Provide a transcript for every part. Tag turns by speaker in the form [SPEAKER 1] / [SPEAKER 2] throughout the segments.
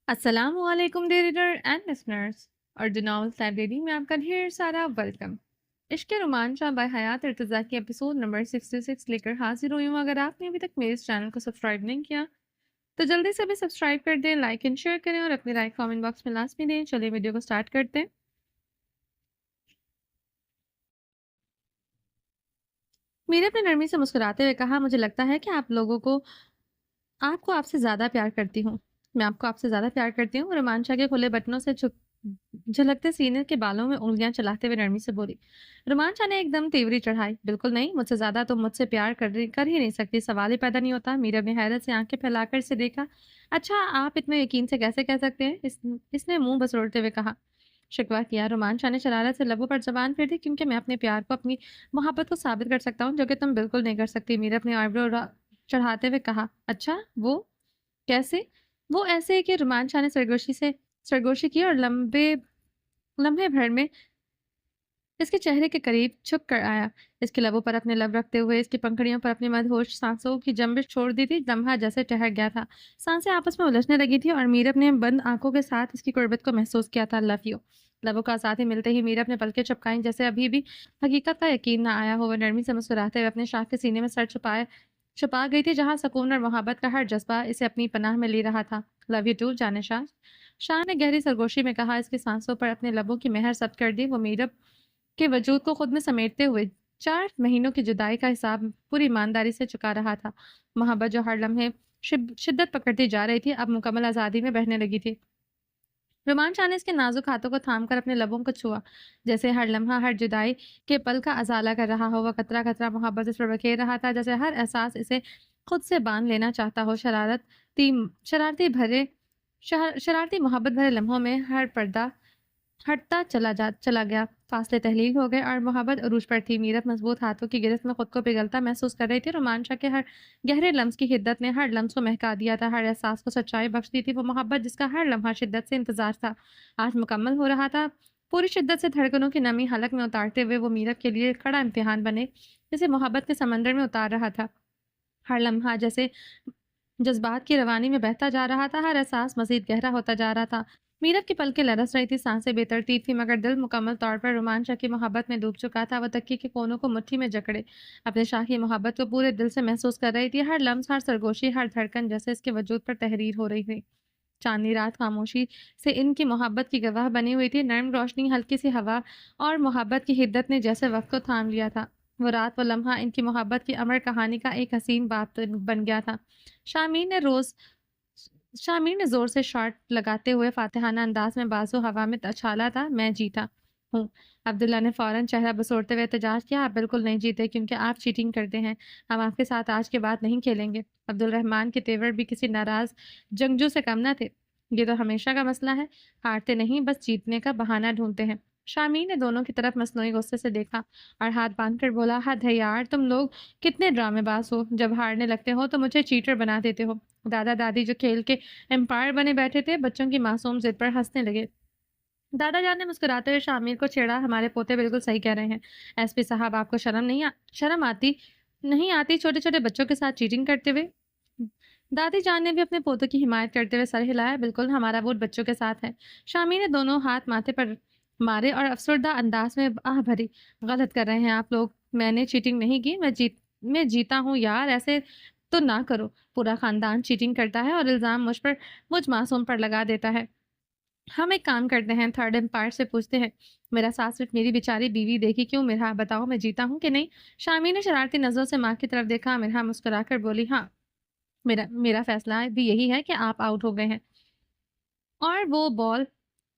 [SPEAKER 1] अस्सलामुअलैकुम dear reader and listeners और the novels library में आपका ढेर सारा वेलकम। इश्क रोमांचा बाय हयात इर्तज़ा की एपिसोड नंबर 66 लेकर हाजिर हुई हूँ। अगर आपने अभी तक मेरे इस चैनल को सब्सक्राइब नहीं किया तो जल्दी से भी सब्सक्राइब कर दें, लाइक एंड शेयर करें और अपनी राय कमेंट बॉक्स में लाजमी दें। चलिए वीडियो को स्टार्ट करते हैं। मीरा अपने नरमी से मुस्कुराते हुए कहा, मुझे लगता है कि आपको आपसे ज़्यादा प्यार करती हूँ। मैं आपको आपसे ज़्यादा प्यार करती हूँ। रोमांचा के खुले बटनों से झलकते सीने के बालों में उँगलियाँ चलाते हुए नरमी से बोली। रोमांचा ने एकदम तेवरी चढ़ाई। बिल्कुल नहीं, मुझसे ज़्यादा तुम मुझसे प्यार कर ही नहीं सकती, सवाल ही पैदा नहीं होता। मीरा ने हैरत से आँखें फैलाकर इसे देखा। अच्छा, आप इतने यकीन से कैसे कह सकते हैं? इसने मुँह बसोड़ते हुए कहा। शिकवा किया। रोमांचा ने शरारत से लबों पर ज़बान फेर दी, क्योंकि मैं अपने प्यार को, अपनी मोहब्बत को साबित कर सकता हूँ, जो कि तुम बिल्कुल नहीं कर सकती। मीरा अपनी आईब्रो चढ़ाते हुए कहा। अच्छा, वो कैसे? वो ऐसे कि रोमांचा ने सरगोशी की और लम्हे भर में इसके चेहरे के करीब झुक कर आया। इसके लबों पर अपने लब रखते हुए इसकी पंखुड़ियों पर अपनी मदहोश सांसों की जंबिश छोड़ दी थी। लम्हा जैसे ठहर गया था। सांसें आपस में उलझने लगी थी और मीरब ने बंद आंखों के साथ इसकी कुर्बत को महसूस किया था। Love you. लबों का साथ ही मिलते ही मीरब ने पलकें झपकाईं, जैसे अभी भी हकीकत का यकीन न आया हो। वह नरमी से मुस्कुराते हुए अपने शाख के सीने में सर छुपा गई थी, जहां सुकून और मोहब्बत का हर जज्बा इसे अपनी पनाह में ले रहा था। लव यू टू जाने शाह। शाह ने गहरी सरगोशी में कहा। इसकी सांसों पर अपने लबों की मेहर सब्त कर दी। वो मीरब के वजूद को खुद में समेटते हुए 4 महीनों की जुदाई का हिसाब पूरी ईमानदारी से चुका रहा था। मोहब्बत जो हर लम्हे शिद्दत पकड़ती जा रही थी, अब मुकम्मल आज़ादी में बहने लगी थी। रोमांचा ने इसके नाजुक हाथों को थामकर अपने लबों को छुआ, जैसे हर लम्हा हर जुदाई के पल का अजाला कर रहा हो। वह कतरा कतरा मोहब्बत इस पर बखेर रहा था, जैसे हर एहसास इसे खुद से बांध लेना चाहता हो। शरारती भरे शरारती मोहब्बत भरे लम्हों में हर पर्दा हटता चला गया। फासले तहलील हो गए और मोहब्बत अरूज पर थी। मीरत मजबूत हाथों की गिरफ्त में खुद को पिघलता महसूस कर रही थी। रोमांचा के हर गहरे लम्स की हिद्दत ने हर लम्स को महका दिया था, हर एहसास को सच्चाई बख्श दी थी। वो मोहब्बत जिसका हर लम्हा शिद्दत से इंतजार था, आज मुकम्मल हो रहा था। पूरी शिद्दत से धड़कनों की नमी हलक में उतारते हुए वो मीरत के लिए खड़ा इम्तिहान बने, जिसे मोहब्बत के समंदर में उतार रहा था। हर लम्हा जैसे जज़्बात की रवानी में बहता जा रहा था, हर एहसास मज़ीद गहरा होता जा रहा था। मीरत की पलकें लरस रही थी, सांसें बेतरतीब थी, मगर दिल मुकम्मल तौर पर रोमांचा की मोहब्बत में डूब चुका था। वह तकिए के कोनों को मुट्ठी में जकड़े अपने शाही मोहब्बत को पूरे दिल से महसूस कर रही थी। हर लम्स, हर सरगोशी, हर धड़कन जैसे इसके वजूद पर तहरीर हो रही थी। चांदनी रात खामोशी से इनकी मोहब्बत की गवाह बनी हुई थी। नर्म रोशनी, हल्की सी हवा और मोहब्बत की हिद्दत ने जैसे वक्त को थाम लिया था। वो रात, वो लम्हा इनकी मोहब्बत की अमर कहानी का एक हसीन बाप बन गया था। शामीर ने रोज शामीर ने जोर से शॉट लगाते हुए फातिहाना अंदाज में बाजू हवा में उछाला था। मैं जीता हूँ। अब्दुल्ला ने फौरन चेहरा बसोड़ते हुए एहतजाज किया। आप बिल्कुल नहीं जीते, क्योंकि आप चीटिंग करते हैं। हम आपके साथ आज के बाद नहीं खेलेंगे। अब्दुल रहमान के तेवर भी किसी नाराज जंगजू से कम न थे। ये तो हमेशा का मसला है, हारते नहीं, बस जीतने का बहाना ढूंढते हैं। शामीर ने दोनों की तरफ मसनूई गुस्से से देखा और हाथ बांधकर बोला, हद है यार, तुम लोग कितने ड्रामेबाज हो। जब हारने लगते हो तो मुझे चीटर बना देते हो। दादा दादी जो खेल के एम्पायर बने बैठे थे, बच्चों की मासूम जिद पर हंसने लगे। दादाजान ने मुस्कुराते हुए शामिर को छेड़ा। हमारे पोते बिल्कुल सही कह रहे हैं। एसपी साहब, आपको शर्म आती नहीं आती छोटे छोटे बच्चों के साथ चीटिंग करते हुए? दादी जान ने भी अपने पोतों की हिमायत करते हुए सर हिलाया। बिल्कुल, हमारा वोट बच्चों के साथ है। शामी ने दोनों हाथ माथे पर मारे और अफसरदा अंदाज में आह भरी। गलत कर रहे हैं आप लोग। मैंने चीटिंग नहीं की। मैं जीता हूँ यार, ऐसे तो ना करो। पूरा खानदान चीटिंग करता है और इल्जाम मुझ मासूम पर लगा देता है। हम एक काम करते हैं, थर्ड एम्पायर से पूछते हैं। मेरा साथ सिर्फ मेरी बेचारी बीवी देगी क्यों? मिरहा, बताओ, मैं जीता हूँ कि नहीं? शामी ने शरारती नजरों से माँ की तरफ देखा। मिरहा मुस्कुराकर बोली, हाँ, मेरा मेरा फैसला भी यही है कि आप आउट हो गए हैं। और वो बॉल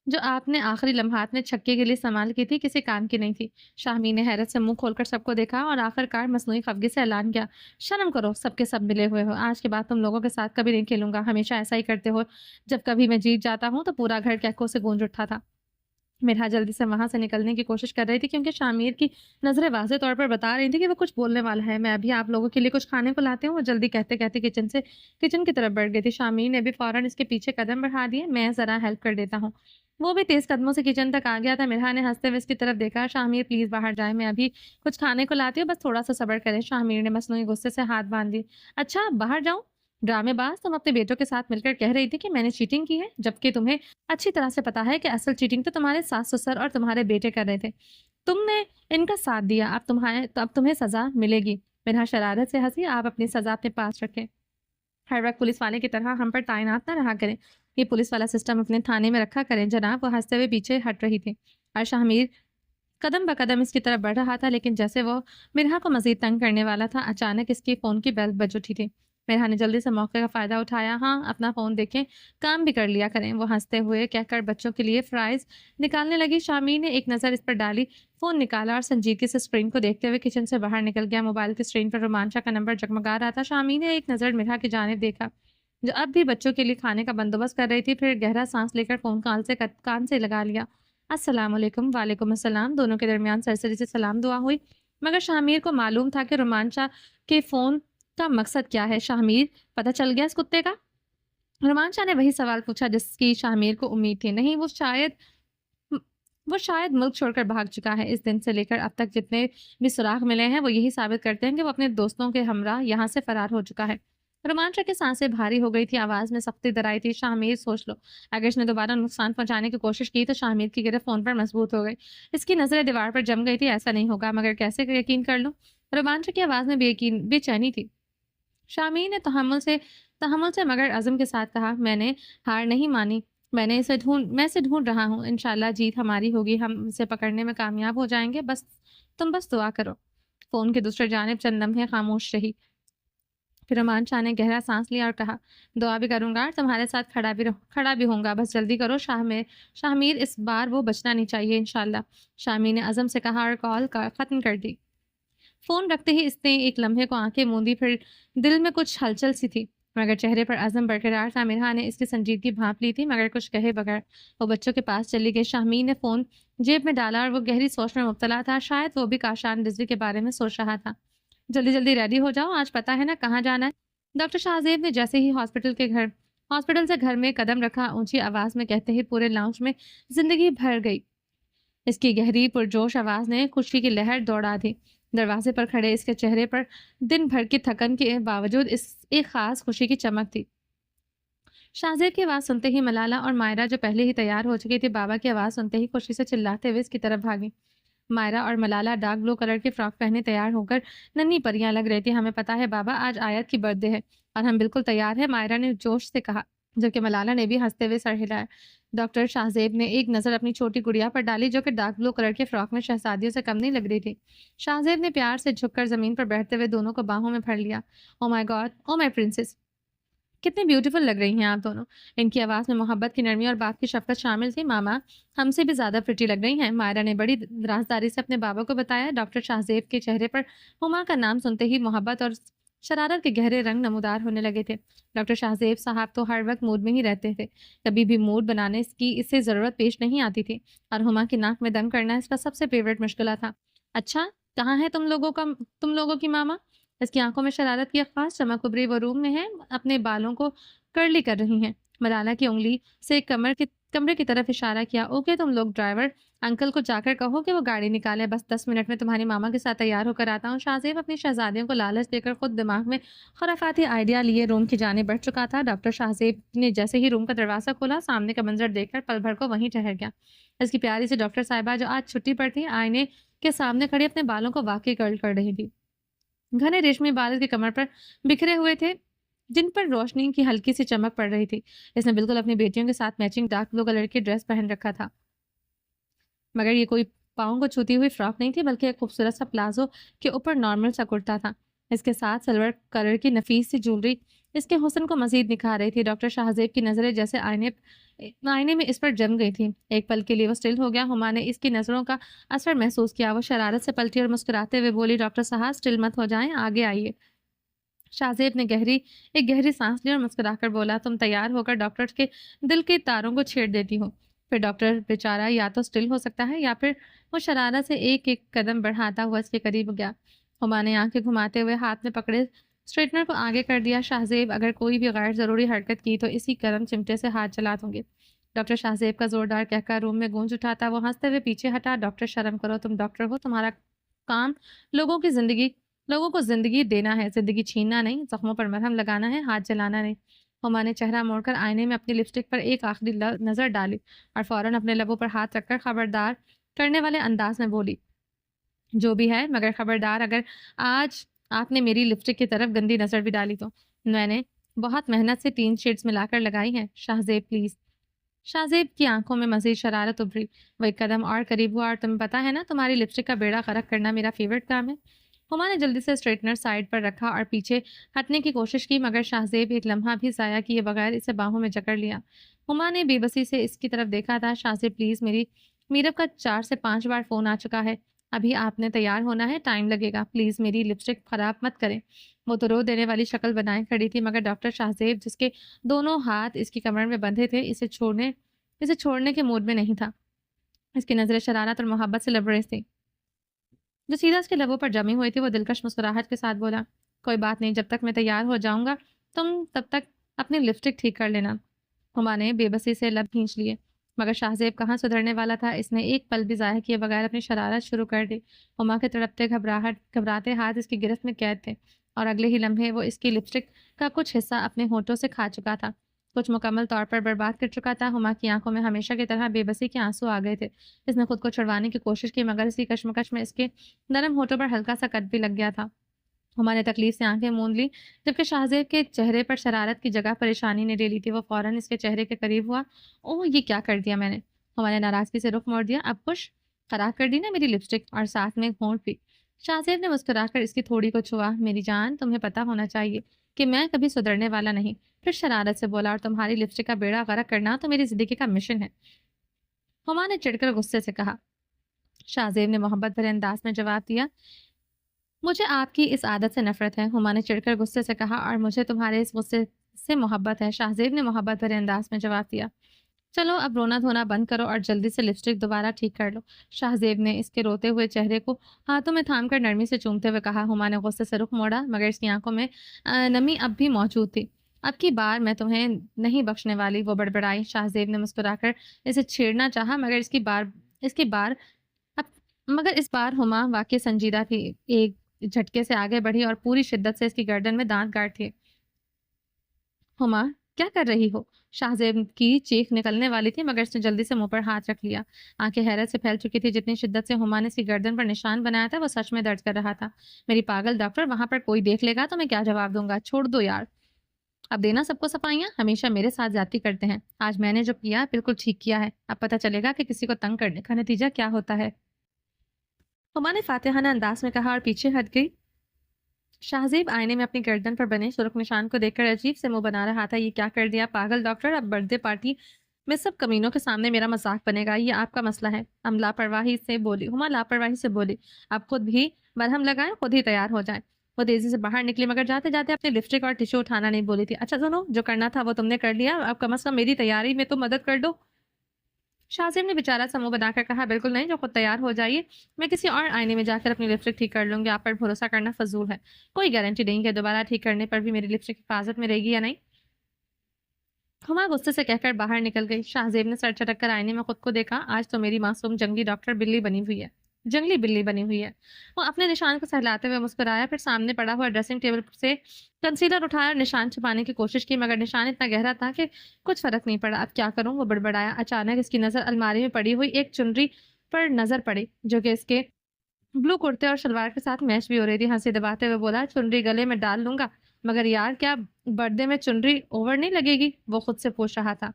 [SPEAKER 1] जो आपने आखिरी लम्हात में छक्के के लिए इस्तेमाल की थी, किसी काम की नहीं थी। शाहमी ने हैरत से मुंह खोलकर सबको देखा और आखिरकार मसनूई खफगी से ऐलान किया, शर्म करो, सबके सब मिले हुए हो। आज के बाद तुम लोगों के साथ कभी नहीं खेलूंगा। हमेशा ऐसा ही करते हो। जब कभी मैं जीत जाता हूँ तो पूरा घर कैको से गूंज उठता था। मिरहा जल्दी से वहां से निकलने की कोशिश कर रही थी, क्योंकि शामिर की नजरें वाज़ेह तौर पर बता रही थी कि वो कुछ बोलने वाला है। मैं अभी आप लोगों के लिए कुछ खाने को लाती हूँ। वो जल्दी कहते कहते किचन की तरफ बढ़ गई थी। शामिर ने भी फौरन इसके पीछे कदम बढ़ा दिए। मैं जरा हेल्प कर देता हूँ। वो भी तेज कदमों से किचन तक आ गया था। मिरहा ने हंसते हुए इसकी तरफ देखा। शामिर, प्लीज बाहर जाए, मैं अभी कुछ खाने को लाती हूँ, बस थोड़ा सा सब्र करें। शामिर ने मसनूई गुस्से से हाथ बांध दी। अच्छा, बाहर जाऊं? ड्रामेबाज, तुम अपने बेटों के साथ मिलकर कह रही थी कि मैंने चीटिंग की है, जबकि तुम्हें अच्छी तरह से पता है कि असल चीटिंग तो तुम्हारे सास-ससुर और तुम्हारे बेटे कर रहे थे। तुमने इनका साथ दिया, अब तुम्हें सज़ा मिलेगी। मिनहा शरारत से हँसी, आप अपनी सज़ा अपने पास रखें। हर वक्त पुलिस वाले की तरह हम पर तैनात ना रहा करें। ये पुलिस वाला सिस्टम अपने थाने में रखा करें जनाब। वो हंसते हुए पीछे हट रही थी और शाहमीर कदम ब कदम इसकी तरफ बढ़ रहा था, लेकिन जैसे वो मिरहा को मजीद तंग करने वाला था, अचानक इसकी फ़ोन की बेल बज उठी थी। मिरहा ने जल्दी से मौके का फ़ायदा उठाया। हाँ, अपना फ़ोन देखें, काम भी कर लिया करें। वो हंसते हुए कहकर बच्चों के लिए फ्राइज़ निकालने लगी। शामीर ने एक नज़र इस पर डाली, फ़ोन निकाला और संजीदगी से स्क्रीन को देखते हुए किचन से बाहर निकल गया। मोबाइल की स्क्रीन पर रोमांचा का नंबर जगमगा रहा था। शामीर ने एक नज़र मिरहा की जानिब देखा, जो अब भी बच्चों के लिए खाने का बंदोबस्त कर रही थी। फिर गहरा सांस लेकर फ़ोन कान से लगा लिया। अस्सलाम वालेकुम। वालेकुम अस्सलाम। दोनों के दरमियान सरसरी से सलाम दुआ हुई, मगर शाहमीर को मालूम था कि रोमांचा के फ़ोन का मकसद क्या है। शाहमीर, पता चल गया इस कुत्ते का? रोमांचा ने वही सवाल पूछा जिसकी शाहमीर को उम्मीद थी। नहीं, वो शायद मुल्क छोड़कर भाग चुका है। इस दिन से लेकर अब तक जितने भी सुराग मिले हैं, वो यही साबित करते हैं कि वो अपने दोस्तों के हमरा यहाँ से फरार हो चुका है। रोमांचा की सांसें भारी हो गई थी, आवाज़ में सख्ती दराई थी। शाहमीर, सोच लो, अगर इसने दोबारा नुकसान पहुंचाने की कोशिश की तो शाहमीर की गिरफ्त फ़ोन पर मजबूत हो गई। इसकी नज़रें दीवार पर जम गई थी। ऐसा नहीं होगा, मगर कैसे यकीन कर लूँ? रोमांचा की आवाज़ में बेचैनी थी। शामीर ने तहम्मुल से मगर अज़म के साथ कहा, मैंने हार नहीं मानी। मैं इसे ढूँढ रहा हूँ। इंशाअल्लाह जीत हमारी होगी। हम इसे पकड़ने में कामयाब हो जाएँगे। तुम बस दुआ करो। फ़ोन की दूसरी जानिब चंद लम्हे खामोश रही। फिर अमान शाह ने गहरा सांस लिया और कहा, दुआ भी करूँगा और तुम्हारे साथ खड़ा भी होऊंगा। बस जल्दी करो शाहमीर, इस बार वो बचना नहीं चाहिए इंशाअल्लाह। शामीर ने अज़म से कहा और कॉल ख़त्म कर दी। फ़ोन रखते ही इसने एक लम्हे को आंखें मूंदी, फिर दिल में कुछ हलचल सी थी, मगर चेहरे पर अज़म बरकरार था। मिरहा ने इसकी संजीदगी भांप ली थी, मगर कुछ कहे बगैर वो बच्चों के पास चली गई। शाहमीर ने फ़ोन जेब में डाला और वो गहरी सोच में मुब्तला था। शायद वो भी काशान रिजवी के बारे में सोच रहा था। जल्दी जल्दी रेडी हो जाओ, आज पता है ना कहाँ जाना है। डॉक्टर शाहजेब ने जैसे ही हॉस्पिटल से घर में कदम रखा, ऊंची आवाज़ में कहते ही पूरे लाउंज में जिंदगी भर गई। इसकी गहरी पुरजोश आवाज़ ने खुशी की लहर दौड़ा दी। दरवाजे पर खड़े इसके चेहरे पर दिन भर की थकन के बावजूद इस एक खास खुशी की चमक थी। शाहजेब की आवाज़ सुनते ही मलाला और मायरा, जो पहले ही तैयार हो चुकी थी, बाबा की आवाज़ सुनते ही खुशी से चिल्लाते हुए इसकी तरफ भागी। मायरा और मलाला डार्क ब्लू कलर की फ्रॉक पहने तैयार होकर नन्ही परियां लग रही थी। हमें पता है बाबा, आज आयत की बर्थडे है और हम बिल्कुल तैयार हैं, मायरा ने जोश से कहा, जबकि मलाला ने भी हंसते हुए सर हिलाया। डॉक्टर शाहजेब ने एक नज़र अपनी छोटी गुड़िया पर डाली, जो कि डार्क ब्लू कलर के फ्रॉक में शहजादियों से कम नहीं लग रही थी। शाहजेब ने प्यार से झुककर ज़मीन पर बैठते हुए दोनों को बाहों में भर लिया। ओ माई गॉड, ओ माई प्रिंसेस, कितनी ब्यूटीफुल लग रही हैं आप दोनों। इनकी आवाज़ में मोहब्बत की नरमी और बात की शफ़क़त शामिल थी। मामा, हमसे भी ज़्यादा प्रिटी लग रही हैं, मायरा ने बड़ी राज़दारी से अपने बाबा को बताया। डॉक्टर शाहजेब के चेहरे पर हुमा का नाम सुनते ही मोहब्बत और शरारत के गहरे रंग नमूदार होने लगे थे। डॉक्टर शाहजेब साहब तो हर वक्त मूड में ही रहते थे, कभी भी मूड बनाने की इससे ज़रूरत पेश नहीं आती थी, और हुमा की नाक में दम करना इसका सबसे फेवरेट मुश्किल था। अच्छा, कहाँ है तुम लोगों की मामा? इसकी आंखों में शरारत की एक खास चमक उभरी। वो रूम में है, अपने बालों को कर्ली कर रही हैं। मलाला की उंगली से कमरे की तरफ इशारा किया। ओके, तुम लोग ड्राइवर अंकल को जाकर कहो कि वो गाड़ी निकाले। बस 10 मिनट में तुम्हारी मामा के साथ तैयार होकर आता हूँ। शाहजेब अपनी शहजादियों को लालच देकर खुद दिमाग में खुराफाती आइडिया लिए रूम की जाने बढ़ चुका था। डॉक्टर शाहजेब ने जैसे ही रूम का दरवाज़ा खोला, सामने का मंजर देखकर पल भर को वहीं ठहर गया। इसकी प्यारी सी डॉक्टर साहिबा, जो आज छुट्टी पर थी, आईने के सामने खड़ी अपने बालों को वाकई कर्ल कर रही थी। घने रेशमी बाल इसकी कमर पर बिखरे हुए थे, जिन पर रोशनी की हल्की सी चमक पड़ रही थी। इसने बिल्कुल अपनी बेटियों के साथ मैचिंग डार्क ब्लू कलर की ड्रेस पहन रखा था, मगर ये कोई पाँव को छूती हुई फ्रॉक नहीं थी, बल्कि एक खूबसूरत सा प्लाजो के ऊपर नॉर्मल सा कुर्ता था। इसके साथ सिल्वर कलर की नफीस सी ज्वेलरी इसके हुस्न को मजीद निखार रही थी। डॉक्टर शाहजेब की नज़रें जैसे आईने में इस पर जम गई थी। एक पल के लिए वो स्टिल हो गया। हुमा ने इसकी नज़रों का असर महसूस किया। वो शरारत से पलटी और मुस्कुराते हुए बोली, डॉक्टर साहब स्टिल मत हो जाएं, आगे आइए। शाहजेब ने एक गहरी सांस ली और मुस्कुराकर बोला, तुम तैयार होकर डॉक्टर के दिल के तारों को छेड़ देती हो। फिर डॉक्टर बेचारा या तो स्टिल हो सकता है या फिर वो शरारत से एक एक कदम बढ़ाता हुआ इसके करीब गया। हुमा ने आंखें घुमाते हुए हाथ में पकड़े स्ट्रेटनर को आगे कर दिया। शाहजेब, अगर कोई भी गैर ज़रूरी हरकत की तो इसी गर्म चिमटे से हाथ चला दूंगी। डॉक्टर शाहजेब का जोरदार कहकर रूम में गूंज उठा था। वो हंसते हुए पीछे हटा। डॉक्टर, शर्म करो, तुम डॉक्टर हो, तुम्हारा काम लोगों की ज़िंदगी लोगों को ज़िंदगी देना है, ज़िंदगी छीनना नहीं, ज़ख्मों पर मरहम लगाना है, हाथ जलाना नहीं। हुमा ने चेहरा मोड़कर आईने में अपनी लिपस्टिक पर एक आखिरी नज़र डाली और फ़ौरन अपने लबों पर हाथ रखकर खबरदार करने वाले अंदाज में बोली, जो भी है, मगर खबरदार अगर आज आपने मेरी लिपस्टिक की तरफ गंदी नज़र भी डाली तो। मैंने बहुत मेहनत से 3 शेड्स मिलाकर लगाई हैं। शाहज़ेब प्लीज़। शाहज़ेब की आंखों में मज़ीद शरारत उभरी। वो एक कदम और करीब हुआ और तुम्हें पता है ना, तुम्हारी लिपस्टिक का बेड़ा गर्क करना मेरा फ़ेवरेट काम है। हुमा ने जल्दी से स्ट्रेटनर साइड पर रखा और पीछे हटने की कोशिश की, मगर शाहज़ेब एक लम्हा भी ज़ाया किए बगैर इसे बाहों में जकड़ लिया। हुमा ने बेबसी से इसकी तरफ देखा था। शाहज़ेब प्लीज़, मेरी मीरब का 4 से 5 बार फ़ोन आ चुका है। अभी आपने तैयार होना है, टाइम लगेगा। प्लीज़ मेरी लिपस्टिक ख़राब मत करें। वो तो रो देने वाली शक्ल बनाए खड़ी थी, मगर डॉक्टर शाहज़ेब, जिसके दोनों हाथ इसकी कमर में बंधे थे, इसे छोड़ने के मूड में नहीं था। इसकी नज़रें शरारत और मोहब्बत से लबरेज थी। जो सीधा उसके लबों पर जमी हुई थी, वो दिलकश मुस्कुराहट के साथ बोला, कोई बात नहीं, जब तक मैं तैयार हो जाऊंगा तुम तब तक अपनी लिपस्टिक ठीक कर लेना। हुमा ने बेबसी से लब खींच लिए, मगर शाहजेब कहाँ सुधरने वाला था। इसने एक पल भी ज़ाहिर किए बगैर अपनी शरारत शुरू कर दी। हुमा के तड़पते घबराते हाथ इसकी गिरफ्त में कैद थे और अगले ही लम्हे वो इसकी लिपस्टिक का कुछ हिस्सा अपने होठों से खा चुका था, कुछ मुकम्मल तौर पर बर्बाद कर चुका था। हुमा की आंखों में हमेशा की तरह बेबसी के आंसू आ गए थे। इसने खुद को छुड़वाने की कोशिश की, मगर इसी कश्मकश में इसके नरम होठों पर हल्का सा कट भी लग गया था। हुमा ने तकलीफ से आंखें मूंद ली, जबकि शाहजेब के चेहरे पर शरारत की जगह परेशानी ने ले ली थी। वो फौरन इसके चेहरे के करीब हुआ। ओह, ये क्या कर दिया मैंने? हुमा ने नाराजगी से रुख मोड़ दिया। अब खुश? खराब कर दी ना मेरी लिपस्टिक, और साथ में होंठ भी। शाहजेब ने मुस्कुराकर इसकी थोड़ी को छुआ। मेरी जान, तुम्हें पता होना चाहिए कि मैं कभी सुधरने वाला नहीं। फिर शरारत से बोला, और तुम्हारी लिपस्टिक का बेड़ा गर्क करना तो मेरी जिंदगी का मिशन है। हुमा ने चिढ़कर गुस्से से कहा। शाहजेब ने मोहब्बत भरे अंदाज में जवाब दिया, मुझे आपकी इस आदत से नफरत है। हुमा ने चिढ़कर गुस्से से कहा, और मुझे तुम्हारे इस गुस्से से मोहब्बत है। शाहजेब ने मोहब्बत भरे अंदाज में जवाब दिया। चलो अब रोना धोना बंद करो और जल्दी से लिपस्टिक दोबारा ठीक कर लो। शाहजेब ने इसके रोते हुए चेहरे को हाथों में थामकर नरमी से चूमते हुए कहा। हुमा ने गुस्से से रुख मोड़ा, मगर इसकी आंखों में नमी अब भी मौजूद थी। अब की बार मैं तुम्हें नहीं बख्शने वाली, वो बड़बड़ाई। शाहजेब ने मुस्कुराकर इसे छेड़ना चाहा, इसकी बार अब मगर इस बार हुमा वाकई संजीदा थी। एक झटके से आगे बढ़ी और पूरी शिद्दत से इसकी गर्दन में दांत गाड़ दिए। हुमा, क्या कर रही हो? शाहजेब की चीख निकलने वाली थी, मगर उसने जल्दी से मुंह पर हाथ रख लिया। आंखें हैरत से फैल चुकी थी। जितनी शिद्दत से हुमा ने इसकी गर्दन पर निशान बनाया था, वो सच में दर्द कर रहा था। मेरी पागल डॉक्टर, वहां पर कोई देख लेगा तो मैं क्या जवाब दूंगा? छोड़ दो यार। अब देना सबको सफाइयां, हमेशा मेरे साथ जाती करते हैं। आज मैंने जो किया बिल्कुल ठीक किया है। अब पता चलेगा कि किसी को तंग करने का नतीजा क्या होता है। हुमा ने फातिहाना अंदाज में कहा और पीछे हट गई। शाहजेब आईने में अपनी गर्दन पर बने सुर्ख निशान को देखकर अजीब से मुंह बना रहा था। ये क्या कर दिया पागल डॉक्टर? अब बर्थडे पार्टी में सब कमीनों के सामने मेरा मजाक बनेगा? ये आपका मसला है। हम लापरवाही से बोली हुमा लापरवाही से बोली, आप खुद भी मरहम लगाएं, खुद ही तैयार हो जाएं। वो तेजी से बाहर निकली, मगर जाते जाते अपने लिपस्टिक और टिश्यू उठाना नहीं बोली थी। अच्छा सुनो, जो करना था वो तुमने कर लिया, अब कम अज कम मेरी तैयारी में तो मदद कर दो। शाहज़ेब ने बेचारा सा मुँह बनाकर कहा, बिल्कुल नहीं, जो खुद तैयार हो जाइए। मैं किसी और आईने में जाकर अपनी लिपस्टिक ठीक कर लूँगी। आप पर भरोसा करना फ़ज़ूल है। कोई गारंटी नहीं कि दोबारा ठीक करने पर भी मेरी लिपस्टिक हिफाज़त में रहेगी या नहीं। हुमा गुस्से से कहकर बाहर निकल गई। शाहज़ेब ने सर चटक कर आईने में खुद को देखा। आज तो मेरी मासूम जंगली डॉक्टर जंगली बिल्ली बनी हुई है। वो अपने निशान को सहलाते हुए मुस्कुराया, फिर सामने पड़ा हुआ ड्रेसिंग टेबल से कंसीलर उठाया और निशान छुपाने की कोशिश की, मगर निशान इतना गहरा था कि कुछ फर्क नहीं पड़ा। अब क्या करूं? वो बड़बड़ाया। अचानक इसकी नज़र अलमारी में पड़ी हुई एक चुनरी पर नजर पड़ी, जो कि इसके ब्लू कुर्ते और शलवार के साथ मैच भी हो रही थी। हंसी दबाते हुए बोला, चुनरी गले में डाल लूंगा, मगर यार क्या बर्थडे में चुनरी ओवर नहीं लगेगी? वो खुद से पूछ रहा था।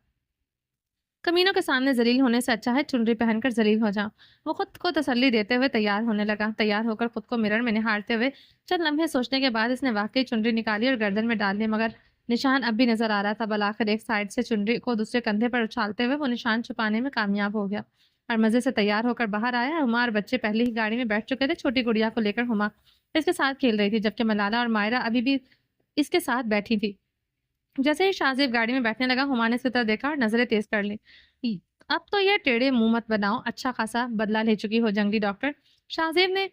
[SPEAKER 1] कमीनों के सामने जलील होने से अच्छा है चुनरी पहनकर जलील हो जाऊं। वो खुद को तसल्ली देते हुए तैयार होने लगा। तैयार होकर खुद को मिरर में निहारते हुए चंद लम्हे सोचने के बाद इसने वाकई चुनरी निकाली और गर्दन में डाल ली, मगर निशान अब भी नजर आ रहा था। बल आखिर एक साइड से चुनरी को दूसरे कंधे पर उछालते हुए वो निशान छुपाने में कामयाब हो गया और मजे से तैयार होकर बाहर आया। हुमा और बच्चे पहले ही गाड़ी में बैठ चुके थे। छोटी गुड़िया को लेकर हुमा इसके साथ खेल रही थी, जबकि मलाला और मायरा अभी भी इसके साथ बैठी थी। जैसे ही शाहजेब गाड़ी में बैठने लगा, हुमा ने इसकी तरफ देखा और नजरें तेज कर ली। अब तो ये टेढ़े मुंह मत बनाओ, अच्छा खासा बदला ले चुकी हो जंगली डॉक्टर। शाहजेब ने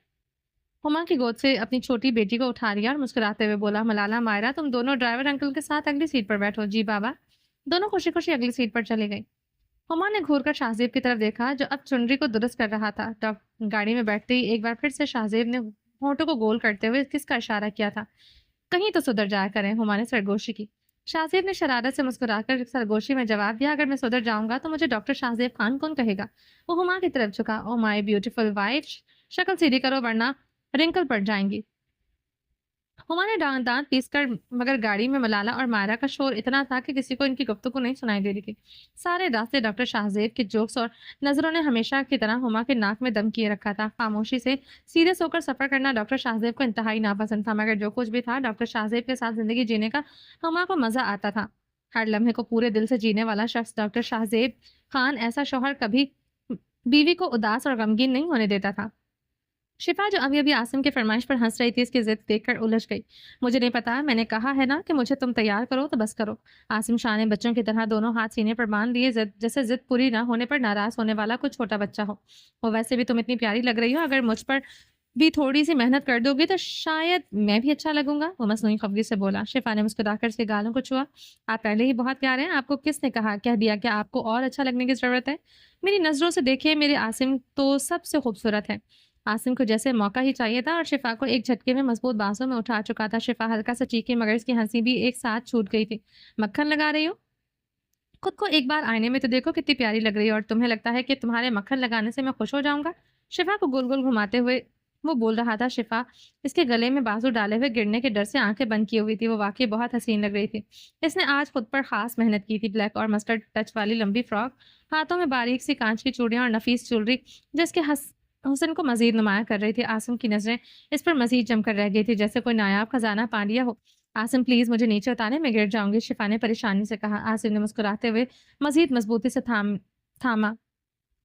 [SPEAKER 1] हुमा की गोद से अपनी छोटी बेटी को उठा लिया और मुस्कुराते हुए बोला, मलाला मायरा, तुम दोनों ड्राइवर अंकल के साथ अगली सीट पर बैठो। जी बाबा। दोनों खुशी खुशी अगली सीट पर चली गई। हुमा ने घूरकर शाहजेब की तरफ देखा, जो अब चुनरी को दुरुस्त कर रहा था। गाड़ी में बैठते ही एक बार फिर से शाहजेब ने होठों को गोल करते हुए किसका इशारा किया था। कहीं तो सुधर जाया करें, हुमा ने सरगोशी की। शाहजेब ने शरारत से मुस्कुराकर सरगोशी में जवाब दिया, अगर मैं सुधर जाऊंगा तो मुझे डॉक्टर शाहजेब खान कौन कहेगा। वो हुमा की तरफ झुका। ओ माय ब्यूटीफुल वाइफ, शक्ल सीधी करो वरना रिंकल पड़ जाएंगी। हुमा ने दांत पीसकर, मगर गाड़ी में मलाला और मायरा का शोर इतना था कि किसी को इनकी गुफ्तगू नहीं सुनाई दे रही थी। सारे रास्ते डॉक्टर शाहजेब के जोक्स और नजरों ने हमेशा की तरह हुमा के नाक में दम किए रखा था। खामोशी से सीरियस होकर सफर करना डॉक्टर शाहजेब को इंतहाई नापसंद था, मगर जो कुछ भी था डॉक्टर शाहजेब के साथ जिंदगी जीने का हुमा को मजा आता था। हर लम्हे को पूरे दिल से जीने वाला शख्स डॉक्टर शाहजेब खान ऐसा शौहर कभी बीवी को उदास और गमगीन नहीं होने देता था। शिफा जो अभी अभी आसिम की फरमाइश पर हंस रही थी, इसकी जिद देखकर उलझ गई। मुझे नहीं पता, मैंने कहा है ना कि मुझे तुम तैयार करो तो बस करो। आसिम शाह ने बच्चों की तरह दोनों हाथ सीने पर बांध लिए, जैसे जिद पूरी ना होने पर नाराज होने वाला कुछ छोटा बच्चा हो। वो वैसे भी तुम इतनी प्यारी लग रही हो, अगर मुझ पर भी थोड़ी सी मेहनत कर दोगी तो शायद मैं भी अच्छा लगूंगा, वो मसनूई खफगी से बोला। शिफा ने मुस्कुराकर उसके गालों को छुआ। आप पहले ही बहुत प्यारे हैं, आपको किसने कह दिया कि आपको और अच्छा लगने की जरूरत है। मेरी नजरों से देखिए, मेरे आसिम तो सबसे खूबसूरत है। आसिम को जैसे मौका ही चाहिए था और शिफा को एक झटके में मजबूत बांसों में उठा चुका था। शिफा हल्का सा चीखी, मगर इसकी हंसी भी एक साथ छूट गई थी। मक्खन लगा रही हो? खुद को एक बार आईने में तो देखो, कितनी प्यारी लग रही है, और तुम्हें लगता है कि तुम्हारे मक्खन लगाने से मैं खुश हो जाऊंगा? शिफा को गोल गोल घुमाते हुए वो बोल रहा था। शिफा इसके गले में बाजू डाले हुए गिरने के डर से आंखें बंद की हुई थी। वो वाकई बहुत हसीन लग रही थी। इसने आज खुद पर खास मेहनत की थी। ब्लैक और मस्टर्ड टच वाली लंबी फ्रॉक, हाथों में बारीक सी कांच की चूड़ियां और नफीस ज्वेलरी जिसके हुस्न को मजीद नुमाया कर रही थी। आसिम की नजरें इस पर मजीद जमकर रह गई थी, जैसे कोई नायाब खजाना पा लिया हो। आसिम प्लीज मुझे नीचे उतारे, मैं गिर जाऊंगी, शिफा ने परेशानी से कहा। आसिम ने मुस्कुराते हुए मजीद मजबूती से थामा।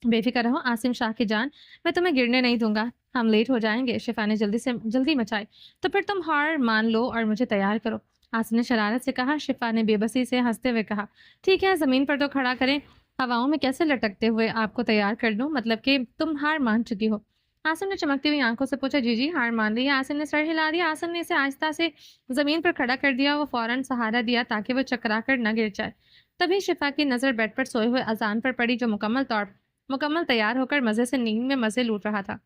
[SPEAKER 1] बेफिक्र रहो आसिम शाह की जान, मैं तुम्हें गिरने नहीं दूंगा। हम लेट हो जाएंगे, शिफा ने जल्दी मचाई। तो फिर तुम हार मान लो और मुझे तैयार करो, आसिम ने शरारत से कहा। शिफा ने बेबसी से हंसते हुए कहा, ठीक है, जमीन पर तो खड़ा करें, हवाओं में कैसे लटकते हुए आपको तैयार कर दूं, मतलब कि तुम हार मान चुकी हो। आसिम ने चमकती हुई आंखों से पूछा, जी जी हार मान ली है। आसिम ने सर हिला दिया। आसिम ने इसे आहिस्ता से जमीन पर खड़ा कर दिया। वो फौरन सहारा दिया ताकि वो चकरा कर न गिर जाए। तभी शिफा की नजर बेड पर सोए हुए अजान पर पड़ी, जो मुकम्मल तैयार होकर मजे से नींद में मजे लूट रहा था।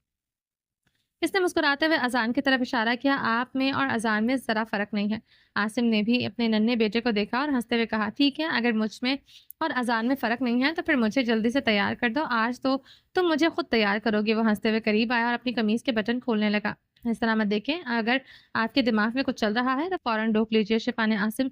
[SPEAKER 1] इसने मुस्कुराते हुए अजान की तरफ इशारा किया। आप में और अजान में जरा फर्क नहीं है। आसिम ने भी अपने नन्हे बेटे को देखा और हंसते हुए कहा, ठीक है, अगर मुझ में और अजान में फर्क नहीं है तो फिर मुझे जल्दी से तैयार कर दो, आज तो तुम मुझे खुद तैयार करोगे। वो हंसते हुए करीब आया और अपनी कमीज के बटन खोलने लगा। इस तरह मत देखें, अगर आपके दिमाग में कुछ चल रहा है तो फौरन रोक लीजिए, शिफा ने आसिम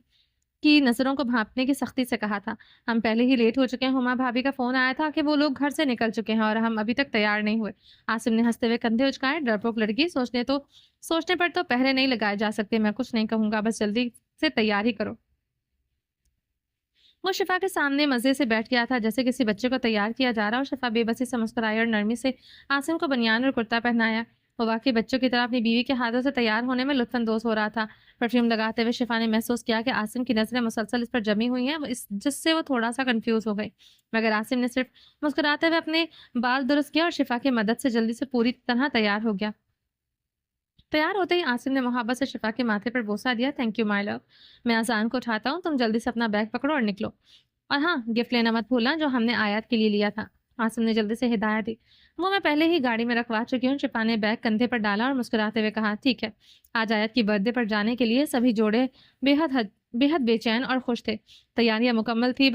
[SPEAKER 1] की नज़रों को भांपने की सख्ती से कहा था। हम पहले ही लेट हो चुके हैं, हुमा भाभी का फ़ोन आया था कि वो लोग घर से निकल चुके हैं और हम अभी तक तैयार नहीं हुए। आसिम ने हंसते हुए कंधे उचकाए। डरपोक लड़की, सोचने पर तो पहरे नहीं लगाए जा सकते। मैं कुछ नहीं कहूँगा, बस जल्दी से तैयार ही करो। वो शिफा के सामने मज़े से बैठ गया था, जैसे किसी बच्चे को तैयार किया जा रहा हो। शिफा बेबसी से मुस्कुराई और नरमी से आसिम को बनियान और कुर्ता पहनाया। वो वाकई बच्चों की तरह अपनी बीवी के हाथों से तैयार होने में लुत्फानंदोज हो रहा था। परफ्यूम लगाते हुए शिफा ने महसूस किया कि आसिम की नज़रें मुसलसल इस पर जमी हुई हैं, जिससे वो थोड़ा सा कंफ्यूज हो गई। मगर आसिम ने सिर्फ मुस्कुराते हुए अपने बाल दुरुस्त किया और शिफा की मदद से जल्दी से पूरी तरह तैयार हो गया। तैयार होते ही आसिम ने मोहब्बत से शिफा के माथे पर बोसा दिया। थैंक यू माय लव, मैं अजान को उठाता हूँ, तुम जल्दी से अपना बैग पकड़ो और निकलो। और हाँ, गिफ्ट लेना मत भूलना जो हमने आयात के लिए लिया था। आसिम ने जल्दी से हिदायत दी। वो मैं पहले ही गाड़ी में रखवा चुकी हूँ, शिफा ने बैग कंधे पर डाला और मुस्कुराते हुए कहा, ठीक है। आज आयत की बर्थडे पर जाने के लिए सभी जोड़े बेहद बेचैन और खुश थे। तैयारियां मुकम्मल थी,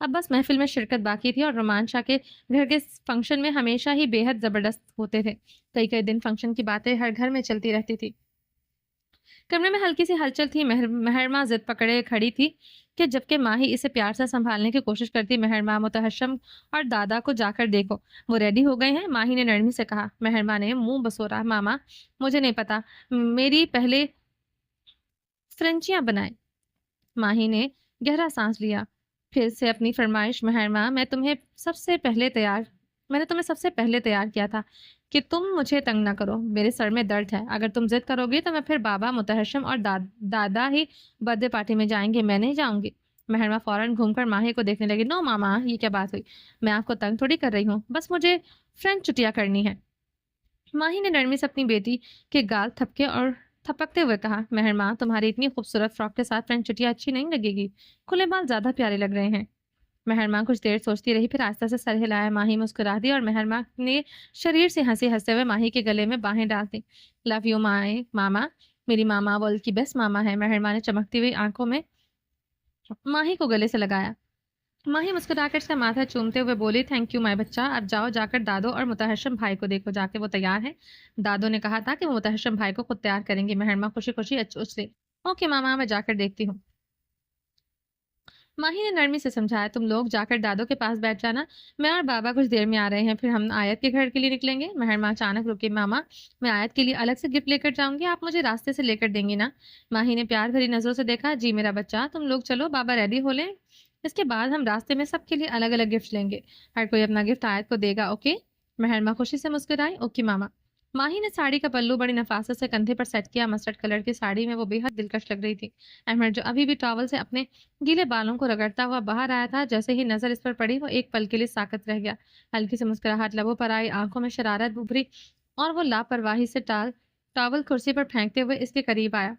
[SPEAKER 1] अब बस महफिल में शिरकत बाकी थी। और रोमान शाह के घर के फंक्शन में हमेशा ही बेहद जबरदस्त होते थे। कई कई दिन फंक्शन की बातें हर घर में चलती रहती थी। कमरे में हल्की सी हलचल थी। मेहरमा जिद पकड़े खड़ी थी कि जबकि माही इसे प्यार से संभालने की कोशिश करती। मेहरमा, मुतहशम और दादा को जाकर देखो, वो रेडी हो गए हैं, माही ने नरमी से कहा। मेहरमा ने मुंह बसोरा, मामा मुझे नहीं पता, मेरी पहले फ्रेंचियां बनाए। माही ने गहरा सांस लिया। फिर से अपनी फरमाइश। मेहरमा, मैंने तुम्हें सबसे पहले तैयार किया था कि तुम मुझे तंग ना करो। मेरे सर में दर्द है, अगर तुम जिद करोगी तो मैं फिर बाबा, मुतहशम और दादा ही बर्थडे पार्टी में जाएंगे, मैं नहीं जाऊंगी। मेहरमा फौरन घूमकर माही को देखने लगी। नो मामा, ये क्या बात हुई, मैं आपको तंग थोड़ी कर रही हूँ, बस मुझे फ्रेंच छुट्टियां करनी है। माही ने नरमी से अपनी बेटी के गाल थपकते हुए कहा। मेहरमा, तुम्हारी इतनी खूबसूरत फ्रॉक के साथ फ्रेंच चुटिया अच्छी नहीं लगेगी, खुले बाल ज्यादा प्यारे लग रहे हैं। मेहरमा कुछ देर सोचती रही, फिर आस्ता से सर हिलाया। माही मुस्कुरा दी और मेहरमा ने शरीर से हंसी हंसते हुए माही के गले में बाहें डाल दी। लव यू माए मामा, मेरी मामा वर्ल्ड की बेस्ट मामा है। मेहरमा ने चमकती हुई आंखों में माही को गले से लगाया। माही मुस्कुराकर उसका माथा चूमते हुए बोली, थैंक यू माय बच्चा, अब जाओ जाकर दादो और मुतहशम भाई को देखो जाके, वो तैयार है। दादो ने कहा था कि वो मुतहशम भाई को खुद तैयार करेंगे। मेहरमा खुशी खुशी उछली। ओके मामा, मैं जाकर देखती हूँ। माही ने नरमी से समझाया, तुम लोग जाकर दादो के पास बैठ जाना, मैं और बाबा कुछ देर में आ रहे हैं, फिर हम आयत के घर के लिए निकलेंगे। मेहरमा अचानक रुकी। मामा, मैं आयत के लिए अलग से गिफ्ट लेकर जाऊंगी, आप मुझे रास्ते से लेकर देंगी ना? माही ने प्यार भरी नजरों से देखा। जी मेरा बच्चा, तुम लोग चलो, बाबा रेडी हो लें, इसके बाद हम रास्ते में सबके लिए अलग अलग गिफ्ट लेंगे, हर कोई अपना गिफ्ट आयत को देगा, ओके? मेहरमा खुशी से मुस्कुराई। ओके मामा। माही ने साड़ी का पल्लू बड़ी नफासत से कंधे पर सेट किया। मस्टर्ड कलर की साड़ी में वो बेहद दिलकश लग रही थी। अहमद, जो अभी भी टॉवल से अपने गीले बालों को रगड़ता हुआ बाहर आया था, जैसे ही नजर इस पर पड़ी वो एक पल के लिए साकत रह गया। हल्की सी मुस्कुराहट लबों पर आई, आंखों में शरारत उभरी और वो लापरवाही से टॉवल कुर्सी पर फेंकते हुए इसके करीब आया।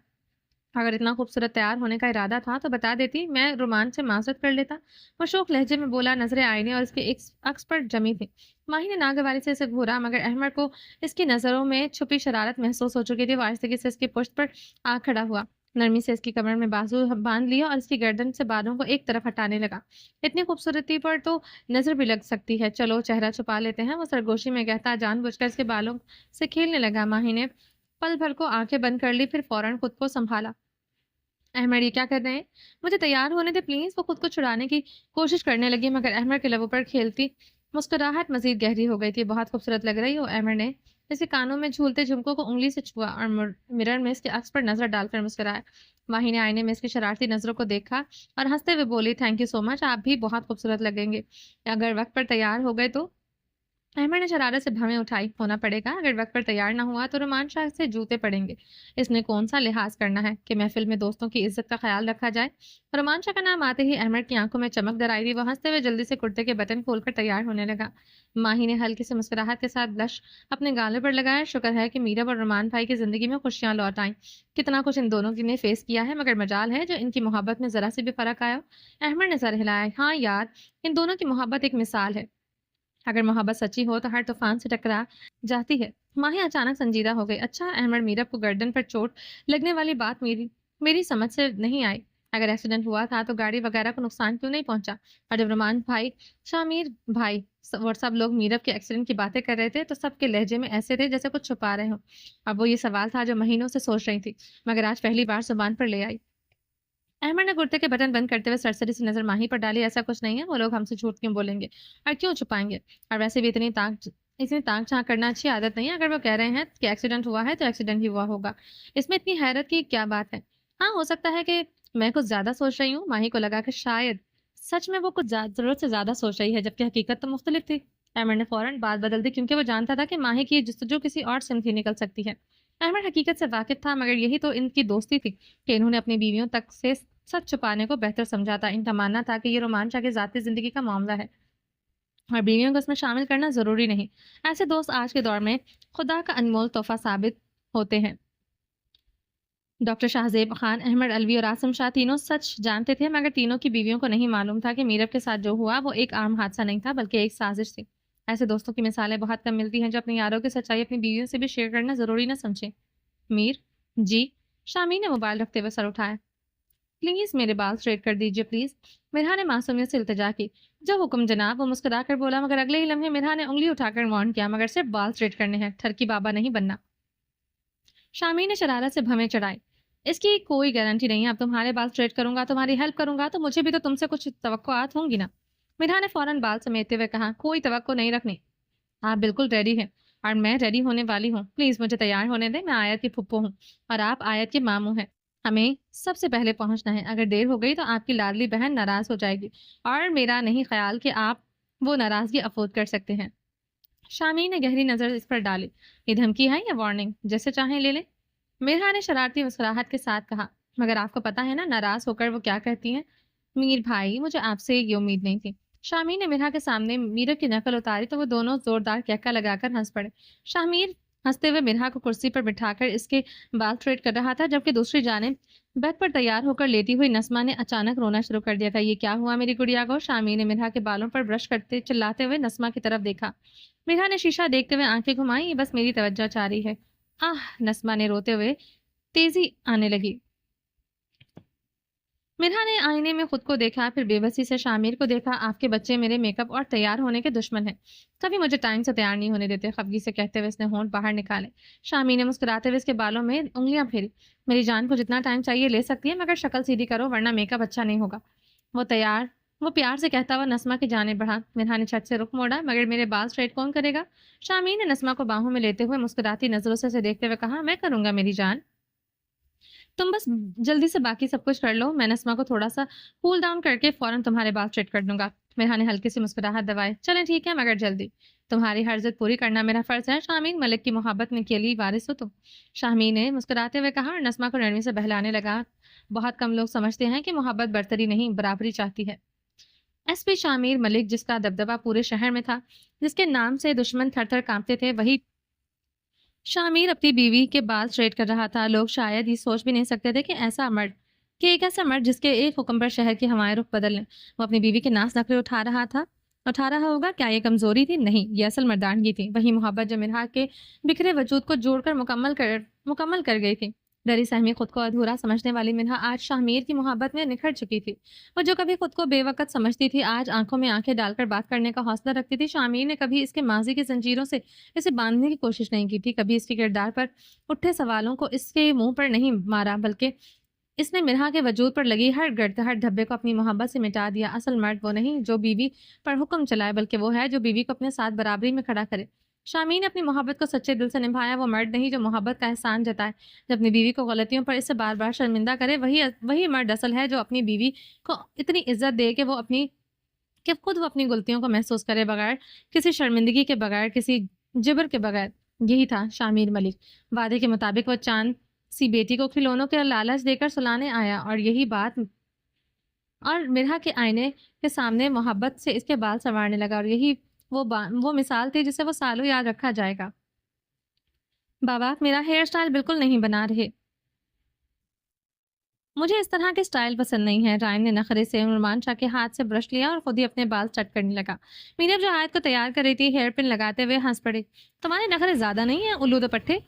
[SPEAKER 1] अगर इतना खूबसूरत तैयार होने का इरादा था तो बता देती, मैं रोमांच से माजरत कर लेता। मशूक लहजे में बोला। नजरें आईने और इसके एक अक्स पर जमी थी। माही ने नागवारी से इसे घूरा, मगर अहमद को इसकी नजरों में छुपी शरारत महसूस हो चुकी थी। वो आहिस्ते से इसकी पुश्त पर आ खड़ा हुआ, नरमी से इसकी कमर में बाजू बांध लिया और इसकी गर्दन से बालों को एक तरफ हटाने लगा। इतनी खूबसूरती पर तो नजर भी लग सकती है, चलो चेहरा छुपा लेते हैं, वो सरगोशी में कहता जानबूझकर इसके बालों से खेलने लगा। माही ने पल भर को आंखें बंद कर ली, फिर फौरन खुद को संभाला। अहमद, ये क्या कर रहे हैं? मुझे तैयार होने दे प्लीज। वो खुद को छुड़ाने की कोशिश करने लगी, मगर अहमद के लबों पर खेलती मुस्कुराहट मजीद गहरी हो गई थी। बहुत खूबसूरत लग रही हो। अहमद ने इसके कानों में झूलते झुमकों को उंगली से छुआ और मिरर में इसके अक्स पर नजर डालकर मुस्कुराया। माही ने आईने में इसकी शरारती नजरों को देखा और हंसते हुए बोली, थैंक यू सो मच, आप भी बहुत खूबसूरत लगेंगे। अगर वक्त पर तैयार हो गए तो? अहमद ने शरारत से भवें उठाई। होना पड़ेगा, अगर वक्त पर तैयार ना हुआ तो रोमान शाह से जूते पड़ेंगे। इसने कौन सा लिहाज करना है कि महफिल में दोस्तों की इज्जत का ख्याल रखा जाए? रोमान शाह का नाम आते ही अहमद की आंखों में चमक दर आई थी। वह हंसते हुए जल्दी से कुर्ते के बटन खोलकर तैयार होने लगा। माही ने हल्की से मुस्कुराहट के साथ ब्लश अपने गालों पर लगाया। शुक्र है कि मीरा और रोमान भाई की जिंदगी में खुशियां लौट आई। कितना कुछ इन दोनों ने फेस किया है, मगर मजाल है जो इनकी मोहब्बत में जरा सी भी फर्क आया। अहमद ने सर हिलाया। हाँ यार, इन दोनों की मोहब्बत एक मिसाल है। अगर मोहब्बत सच्ची हो तो हर तूफान से टकरा जाती है। माही अचानक संजीदा हो गई। अच्छा अहमद, मीरब को गर्दन पर चोट लगने वाली बात मेरी मेरी समझ से नहीं आई। अगर एक्सीडेंट हुआ था तो गाड़ी वगैरह को नुकसान क्यों नहीं पहुंचा? और जब रोमान भाई, शामिर भाई और सब लोग मीरब के एक्सीडेंट की बातें कर रहे थे तो सबके लहजे में ऐसे थे जैसे कुछ छुपा रहे हो। अब वो ये सवाल था जो महीनों से सोच रही थी, मगर आज पहली बार जुबान पर ले आई। अहमद ने कुर्ते के बटन बंद करते हुए सरसरी सी नजर माही पर डाली। ऐसा कुछ नहीं है, वो लोग हमसे झूठ क्यों बोलेंगे और क्यों छुपाएंगे? और वैसे भी इतनी ताक झांक करना अच्छी आदत नहीं है। अगर वो कह रहे हैं कि एक्सीडेंट हुआ है तो एक्सीडेंट ही हुआ होगा, इसमें इतनी हैरत की क्या बात है? हाँ, हो सकता है कि मैं कुछ ज्यादा सोच रही हूँ। माही को लगा कि शायद सच में वो कुछ जरूरत से ज्यादा सोच रही है, जबकि हकीकत तो मुख्तलिफ थी। अहमद ने फौरन बात बदल दी, क्योंकि वो जानता था कि माही की ये जुस्तजू किसी और सिमत ही निकल सकती है। अहमद हकीकत से वाकिफ था, मगर यही तो इनकी दोस्ती थी कि इन्होंने अपनी बीवियों तक से सच छुपाने को बेहतर समझा था। इनका मानना था कि ये रोमांच आगे जाती जिंदगी का मामला है और बीवियों को इसमें शामिल करना जरूरी नहीं। ऐसे दोस्त आज के दौर में खुदा का अनमोल तोहफा साबित होते हैं। डॉक्टर शाहजेब खान, अहमद अलवी और आसम शाह तीनों सच जानते थे, मगर तीनों की बीवियों को नहीं मालूम था कि मीरब के साथ जो हुआ वो एक आम हादसा नहीं था, बल्कि एक साजिश थी। ऐसे दोस्तों की मिसालें बहुत कम मिलती हैं जो अपने यारों की सच्चाई अपनी बीवियों से भी शेयर करना जरूरी ना समझे। मीर जी। शामी ने मोबाइल रखते हुए सर उठाया। प्लीज मेरे बाल स्ट्रेट कर दीजिए प्लीज। मिरहा ने मासूमियत से इल्तिजा की। जो हुक्म जनाब, वो मुस्कुराकर बोला, मगर अगले ही लम्हे मिरहा ने उंगली उठाकर वार्न किया, मगर सिर्फ बाल स्ट्रेट करने हैं, ठरकी बाबा नहीं बनना। शामी ने शरारत से भवें चढ़ाई। इसकी कोई गारंटी नहीं है, अब तुम्हारे बाल स्ट्रेट करूंगा, तुम्हारी हेल्प करूंगा तो मुझे भी तो तुमसे कुछ तवक्कुआत होंगी ना। मिरहा ने फौरन बाल समेटते हुए कहा, कोई तवक्को नहीं रखनी, आप बिल्कुल रेडी हैं और मैं रेडी होने वाली हूँ। प्लीज मुझे तैयार होने दें, मैं आयत की फुप्पो हूँ और आप आयत के मामू हैं। हमें सबसे पहले पहुंचना है, अगर देर हो गई तो आपकी लाडली बहन नाराज हो जाएगी और मेरा नहीं ख्याल कि आप वो नाराजगी अफोर्ड कर सकते हैं। शामी ने गहरी नजर इस पर डाली। ये धमकी है या वार्निंग, जैसे चाहें ले लें। मिरहा ने शरारती मुस्कुराहट के साथ कहा, मगर आपको पता है ना नाराज होकर वो क्या कहती हैं? मीर भाई, मुझे आपसे ये उम्मीद नहीं थी। शामीर ने मिरहा के सामने मीरा की नकल उतारी तो वो दोनों जोरदार कहका लगाकर हंस पड़े। शामीर हंसते हुए मिरहा को कुर्सी पर बिठाकर इसके बाल स्ट्रेट कर रहा था, जबकि दूसरी जानिब बेड पर तैयार होकर लेटी हुई नस्मा ने अचानक रोना शुरू कर दिया था। ये क्या हुआ मेरी गुड़िया को? शामी ने मिरहा के बालों पर ब्रश करते चिल्लाते हुए नस्मा की तरफ देखा। मिरहा ने शीशा देखते हुए आंखें घुमाई। ये बस मेरी तवज्जो चाह रही है। आह! नस्मा ने रोते हुए तेजी आने लगी। मिरहा ने आईने में खुद को देखा, फिर बेबसी से शामिर को देखा। आपके बच्चे मेरे मेकअप और तैयार होने के दुश्मन हैं। कभी मुझे टाइम से तैयार नहीं होने देते, खफगी से कहते हुए इसने होंठ बाहर निकाले। शामी ने मुस्कुराते हुए इसके बालों में उंगलियां फेरी। मेरी जान को जितना टाइम चाहिए ले सकती है, मगर शक्ल सीधी करो वरना मेकअप अच्छा नहीं होगा। वो तैयार वो प्यार से कहता हुआ नस्मा की जाने बढ़ा। मिरहा ने छत से रुख मोड़ा। मगर मेरे बाल स्ट्रेट कौन करेगा? शामी ने नस्मा को बाहों में लेते हुए मुस्कुराती नजरों से उसे देखते हुए कहा, मैं करूंगा मेरी जान। तुम बस जल्दी से बाकी सब कुछ कर लो। मैं नस्मा को थोड़ा-सा कूल डाउन करके फ़ौरन तुम्हारे बाल स्ट्रेट कर दूँगा। मिरहा ने हल्की सी मुस्कुराहट दबाई। चलें ठीक है, मगर जल्दी। तुम्हारी हर ज़िद पूरी करना मेरा फ़र्ज़ है। शामीन मलिक की मोहब्बत में के लिए वारिस हो तुम। शामीन ने मुस्कुराते हुए कहा और नस्मा को नरमी से बहलाने लगा। बहुत कम लोग समझते हैं कि मोहब्बत बरतरी नहीं, बराबरी चाहती है। एसपी शामीर मलिक, जिसका दबदबा पूरे शहर में था, जिसके नाम से दुश्मन थर-थर काँपते थे, वही शामिर अपनी बीवी के बाल स्ट्रेट कर रहा था। लोग शायद ये सोच भी नहीं सकते थे कि एक ऐसा मर्द जिसके एक हुक्म पर शहर की हवाएं रुख बदल लें, वो अपनी बीवी के नास नखरे उठा रहा होगा। क्या ये कमजोरी थी? नहीं, ये असल मर्दानगी थी। वही मोहब्बत जो मिरहा के बिखरे वजूद को जोड़कर मुकम्मल कर गई थी। डरी सहमी खुद को अधूरा समझने वाली मिनहा आज शाहमीर की मोहब्बत में निखर चुकी थी। वो जो कभी खुद को बेवकत समझती थी, आज आंखों में आंखें डालकर बात करने का हौसला रखती थी। शाहमीर ने कभी इसके माजी की जंजीरों से इसे बांधने की कोशिश नहीं की थी। कभी इसके किरदार पर उठे सवालों को इसके मुंह पर नहीं मारा, बल्कि इसने मिरहा के वजूद पर लगी हर गर्द, हर धब्बे को अपनी मोहब्बत से मिटा दिया। असल मर्द वो नहीं जो बीवी पर हुक्म चलाए, बल्कि वो है जो बीवी को अपने साथ बराबरी में खड़ा करे। शामी ने अपनी मोहब्बत को सच्चे दिल से निभाया। वो मर्द नहीं जो मोहब्बत का एहसान जताए, जब अपनी बीवी को गलतियों पर इससे बार बार शर्मिंदा करे। वही वही मर्द असल है जो अपनी बीवी को इतनी इज्जत दे कि खुद वो अपनी गलतियों को महसूस करे, बगैर किसी शर्मिंदगी के, बगैर किसी जिबर के बगैर। यही था शामिर मलिक। वादे के मुताबिक वो चांद सी बेटी को खिलौनों के लालच देकर सुलाने आया, और यही बात और मिरहा के आईने के सामने मोहब्बत से इसके बाल संवारने लगा। और यही वो मिसाल थी जिसे वो सालों याद रखा जाएगा। बाबा, आप मेरा हेयर स्टाइल बिल्कुल नहीं बना रहे। मुझे इस तरह के स्टाइल पसंद नहीं है। रायम ने नखरे से नुमान शाह के हाथ से ब्रश लिया और खुद ही अपने बाल सेट करने लगा। मीनब जो आयत को तैयार कर रही थी, हेयर पिन लगाते हुए हंस पड़ी। तुम्हारे नखरे ज्यादा नहीं है उल्लू दुपट्टे?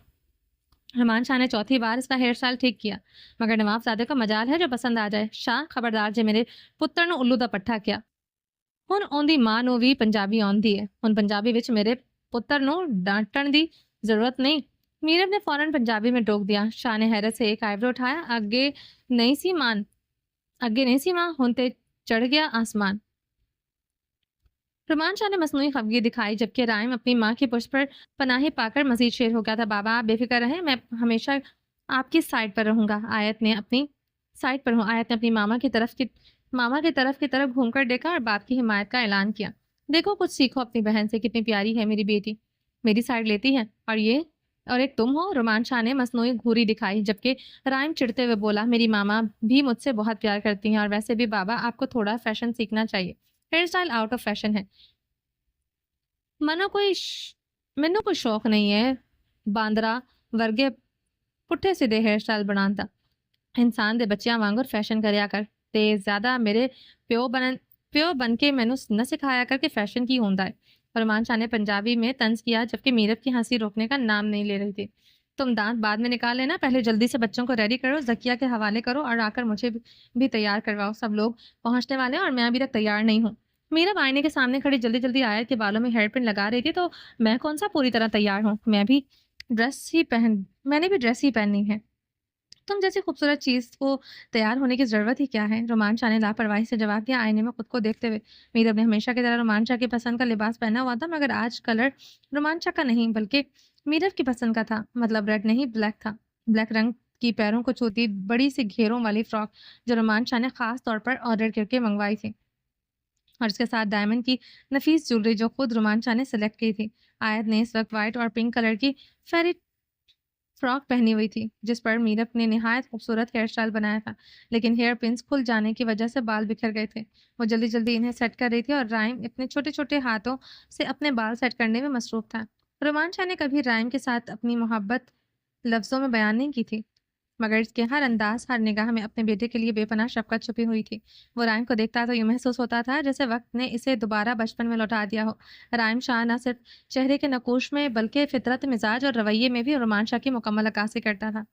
[SPEAKER 1] रहमान शाह ने चौथी बार इसका हेयर स्टाइल ठीक किया। मगर नवाबजादे का मजाल है जो पसंद आ जाए। शाह, खबरदार जे मेरे पुत्र ने उल्लू दा पट्ठा किया। ਹੁਣ ਉਹਦੀ ਮਾਂ ਨੂੰ ਵੀ ਪੰਜਾਬੀ ਆਉਂਦੀ ਹੈ। ਹੁਣ ਪੰਜਾਬੀ ਵਿੱਚ ਮੇਰੇ पुत्र ਨੂੰ डांटने की जरूरत नहीं। मीरब ने फौरन पंजाबी में टोक दिया। शाह ने हैरत से एक आईब्रो उठाया। अगे नहीं सी मां, हुन ते चढ़ गया आसमान। रुमान शाह ने मसनूई खफगी दिखाई, जबकि राइम अपनी माँ की पुष्ट पर पनाही पाकर मजीद शेर हो गया था। बाबा, आप बेफिक्र रहें, मैं हमेशा आपकी साइड पर रहूंगा। आयत ने अपनी मामा की तरफ घूमकर देखा और बाप की हिमायत का ऐलान किया। देखो, कुछ सीखो अपनी बहन से, कितनी प्यारी है मेरी बेटी, मेरी साइड लेती है। और एक तुम हो। रुमान शाह ने मसनूई घूरी दिखाई, जबकि राइम चिढ़ते हुए बोला, मेरी मामा भी मुझसे बहुत प्यार करती हैं, और वैसे भी बाबा, आपको थोड़ा फैशन सीखना चाहिए। Hair style out of fashion है। ਮੈਨੂੰ ਕੋਈ ਸ਼ੌਕ ਨਹੀਂ ਹੈ ਬਾਂਦਰਾ ਵਰਗੇ ਪੁੱਠੇ ਸਿੱਧੇ हेयर स्टाइल ਬਣਾਉਣ ਦਾ। ਇਨਸਾਨ ਦੇ ਬੱਚਿਆਂ ਵਾਂਗਰ ਫੈਸ਼ਨ ਕਰਿਆ ਕਰ, ਤੇ ਜ਼ਿਆਦਾ ਮੇਰੇ ਪਿਓ बन के मैनू न सिखाया कर कि फैशन की होता है। फरमान शाह ने पंजाबी में तंज किया, जबकि मीरब की हंसी रोकने का नाम नहीं ले रही थी। तुम दांत बाद में निकाल लेना, पहले जल्दी से बच्चों को रेडी करो, जकिया के हवाले करो और आकर मुझे भी तैयार करवाओ। सब लोग पहुंचने वाले हैं और मैं अभी तक तैयार नहीं हूँ। मीरब आईने के सामने खड़ी जल्दी जल्दी आयत के बालों में हेयर पिन लगा रही थी। तो मैं कौन सा पूरी तरह तैयार हूँ? मैंने भी ड्रेस ही पहननी है। तुम जैसी खूबसूरत चीज को तैयार होने की जरूरत ही क्या है? रोमान शाह ने लापरवाही से जवाब दिया, आईने में खुद को देखते हुए। मीरब ने हमेशा की तरह रोमान शाह की पसंद का लिबास पहना हुआ था, मगर आज कलर रोमान शाह का नहीं बल्कि मीरब की पसंद का था। मतलब रेड नहीं, ब्लैक था। ब्लैक रंग की पैरों को छूती बड़ी सी घेरों वाली फ्रॉक, जो रोमान शाह ने खास तौर पर ऑर्डर करके मंगवाई थी, और उसके साथ डायमंड की नफीस ज्वेलरी जो खुद रोमान शाह ने सेलेक्ट की थी। आयत ने इस वक्त व्हाइट और पिंक कलर की फेरी फ्रॉक पहनी हुई थी, जिस पर मीरब ने निहायत खूबसूरत हेयर स्टाइल बनाया था, लेकिन हेयर पिन्स खुल जाने की वजह से बाल बिखर गए थे। वो जल्दी जल्दी इन्हें सेट कर रही थी और राइम अपने छोटे छोटे हाथों से अपने बाल सेट करने में मसरूफ था। रोमान शाह ने कभी राइम के साथ अपनी मोहब्बत लफ्जों में बयान नहीं की थी, मगर इसके हर अंदाज, हर निगाह में अपने बेटे के लिए बेपनाह शफ़क़त छुपी हुई थी। वो राइम को देखता तो यूँ महसूस होता था जैसे वक़्त ने इसे दोबारा बचपन में लौटा दिया हो। राइम शाह न सिर्फ़ चेहरे के नक़ूश में बल्कि फ़ितरत, मिज़ाज और रवैये में भी रोमान शाह की मुकम्मल अक्कासी करता था।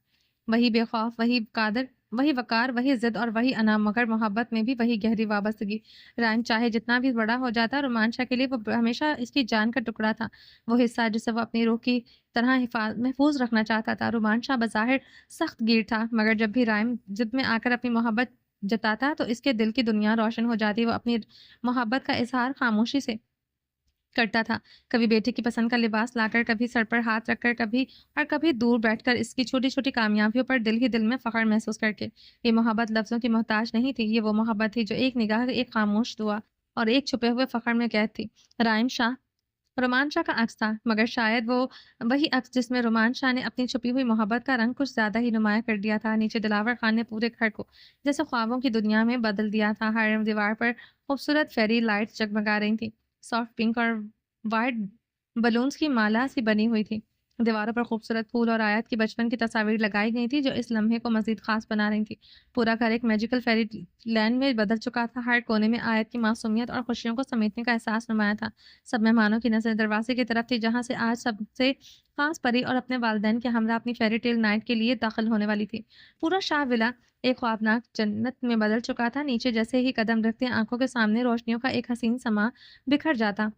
[SPEAKER 1] वही बेखौफ, वही कादर, वही वक़ार, वही ज़िद और वही अना, मगर मोहब्बत में भी वही गहरी वाबस्तगी। राइम चाहे जितना भी बड़ा हो जाता, रोमान शाह के लिए वो हमेशा इसकी जान का टुकड़ा था। वो हिस्सा जिसे वो अपनी रूह की तरह महफ़ूज़ रखना चाहता था। रोमान शाह बज़ाहिर सख्त गिर था, मगर जब भी राइम ज़िद में आकर अपनी मोहब्बत जताता तो इसके दिल की दुनिया रोशन हो जाती। वो अपनी मोहब्बत का इज़हार ख़ामोशी से करता था। कभी बेटे की पसंद का लिबास लाकर, कभी सर पर हाथ रखकर, कभी दूर बैठकर इसकी छोटी-छोटी कामयाबियों पर दिल ही दिल में फ़ख्र महसूस करके। ये मोहब्बत लफ्ज़ों की मोहताज नहीं थी, ये वो मोहब्बत थी जो एक निगाह, एक ख़ामोश दुआ और एक छुपे हुए फ़ख्र में कैद थी। राइम शाह रोमान शाह का अक्स था, मगर शायद वो वही अक्स जिसमें रोमान शाह ने अपनी छुपी हुई मोहब्बत का रंग कुछ ज़्यादा ही नुमायाँ कर दिया था। नीचे दिलावर खान ने पूरे घर को जैसे ख्वाबों की दुनिया में बदल दिया था। हर दीवार पर खूबसूरत फेरी लाइट्स जगमगा रही थीं। सॉफ्ट पिंक और वाइट बलून्स की माला सी बनी हुई थी। दीवारों पर खूबसूरत फूल और आयत की बचपन की तस्वीर लगाई गई थी जो इस लम्हे को मज़ीद ख़ास बना रही थी। पूरा घर एक मैजिकल फेरी लैंड में बदल चुका था। हर कोने में आयत की मासूमियत और खुशियों को समेटने का एहसास नुमाया था। सब मेहमानों की नज़र दरवाजे की तरफ थी जहाँ से आज सबसे ख़ास परी और अपने वालिदैन के हमरा अपनी फेरी टेल नाइट के लिए दाखिल होने वाली थी। पूरा शाह विला एक ख्वाबनाक जन्नत में बदल चुका था। नीचे जैसे ही कदम रखते आंखों के सामने रोशनियों का एक हसीन समा बिखर जाता।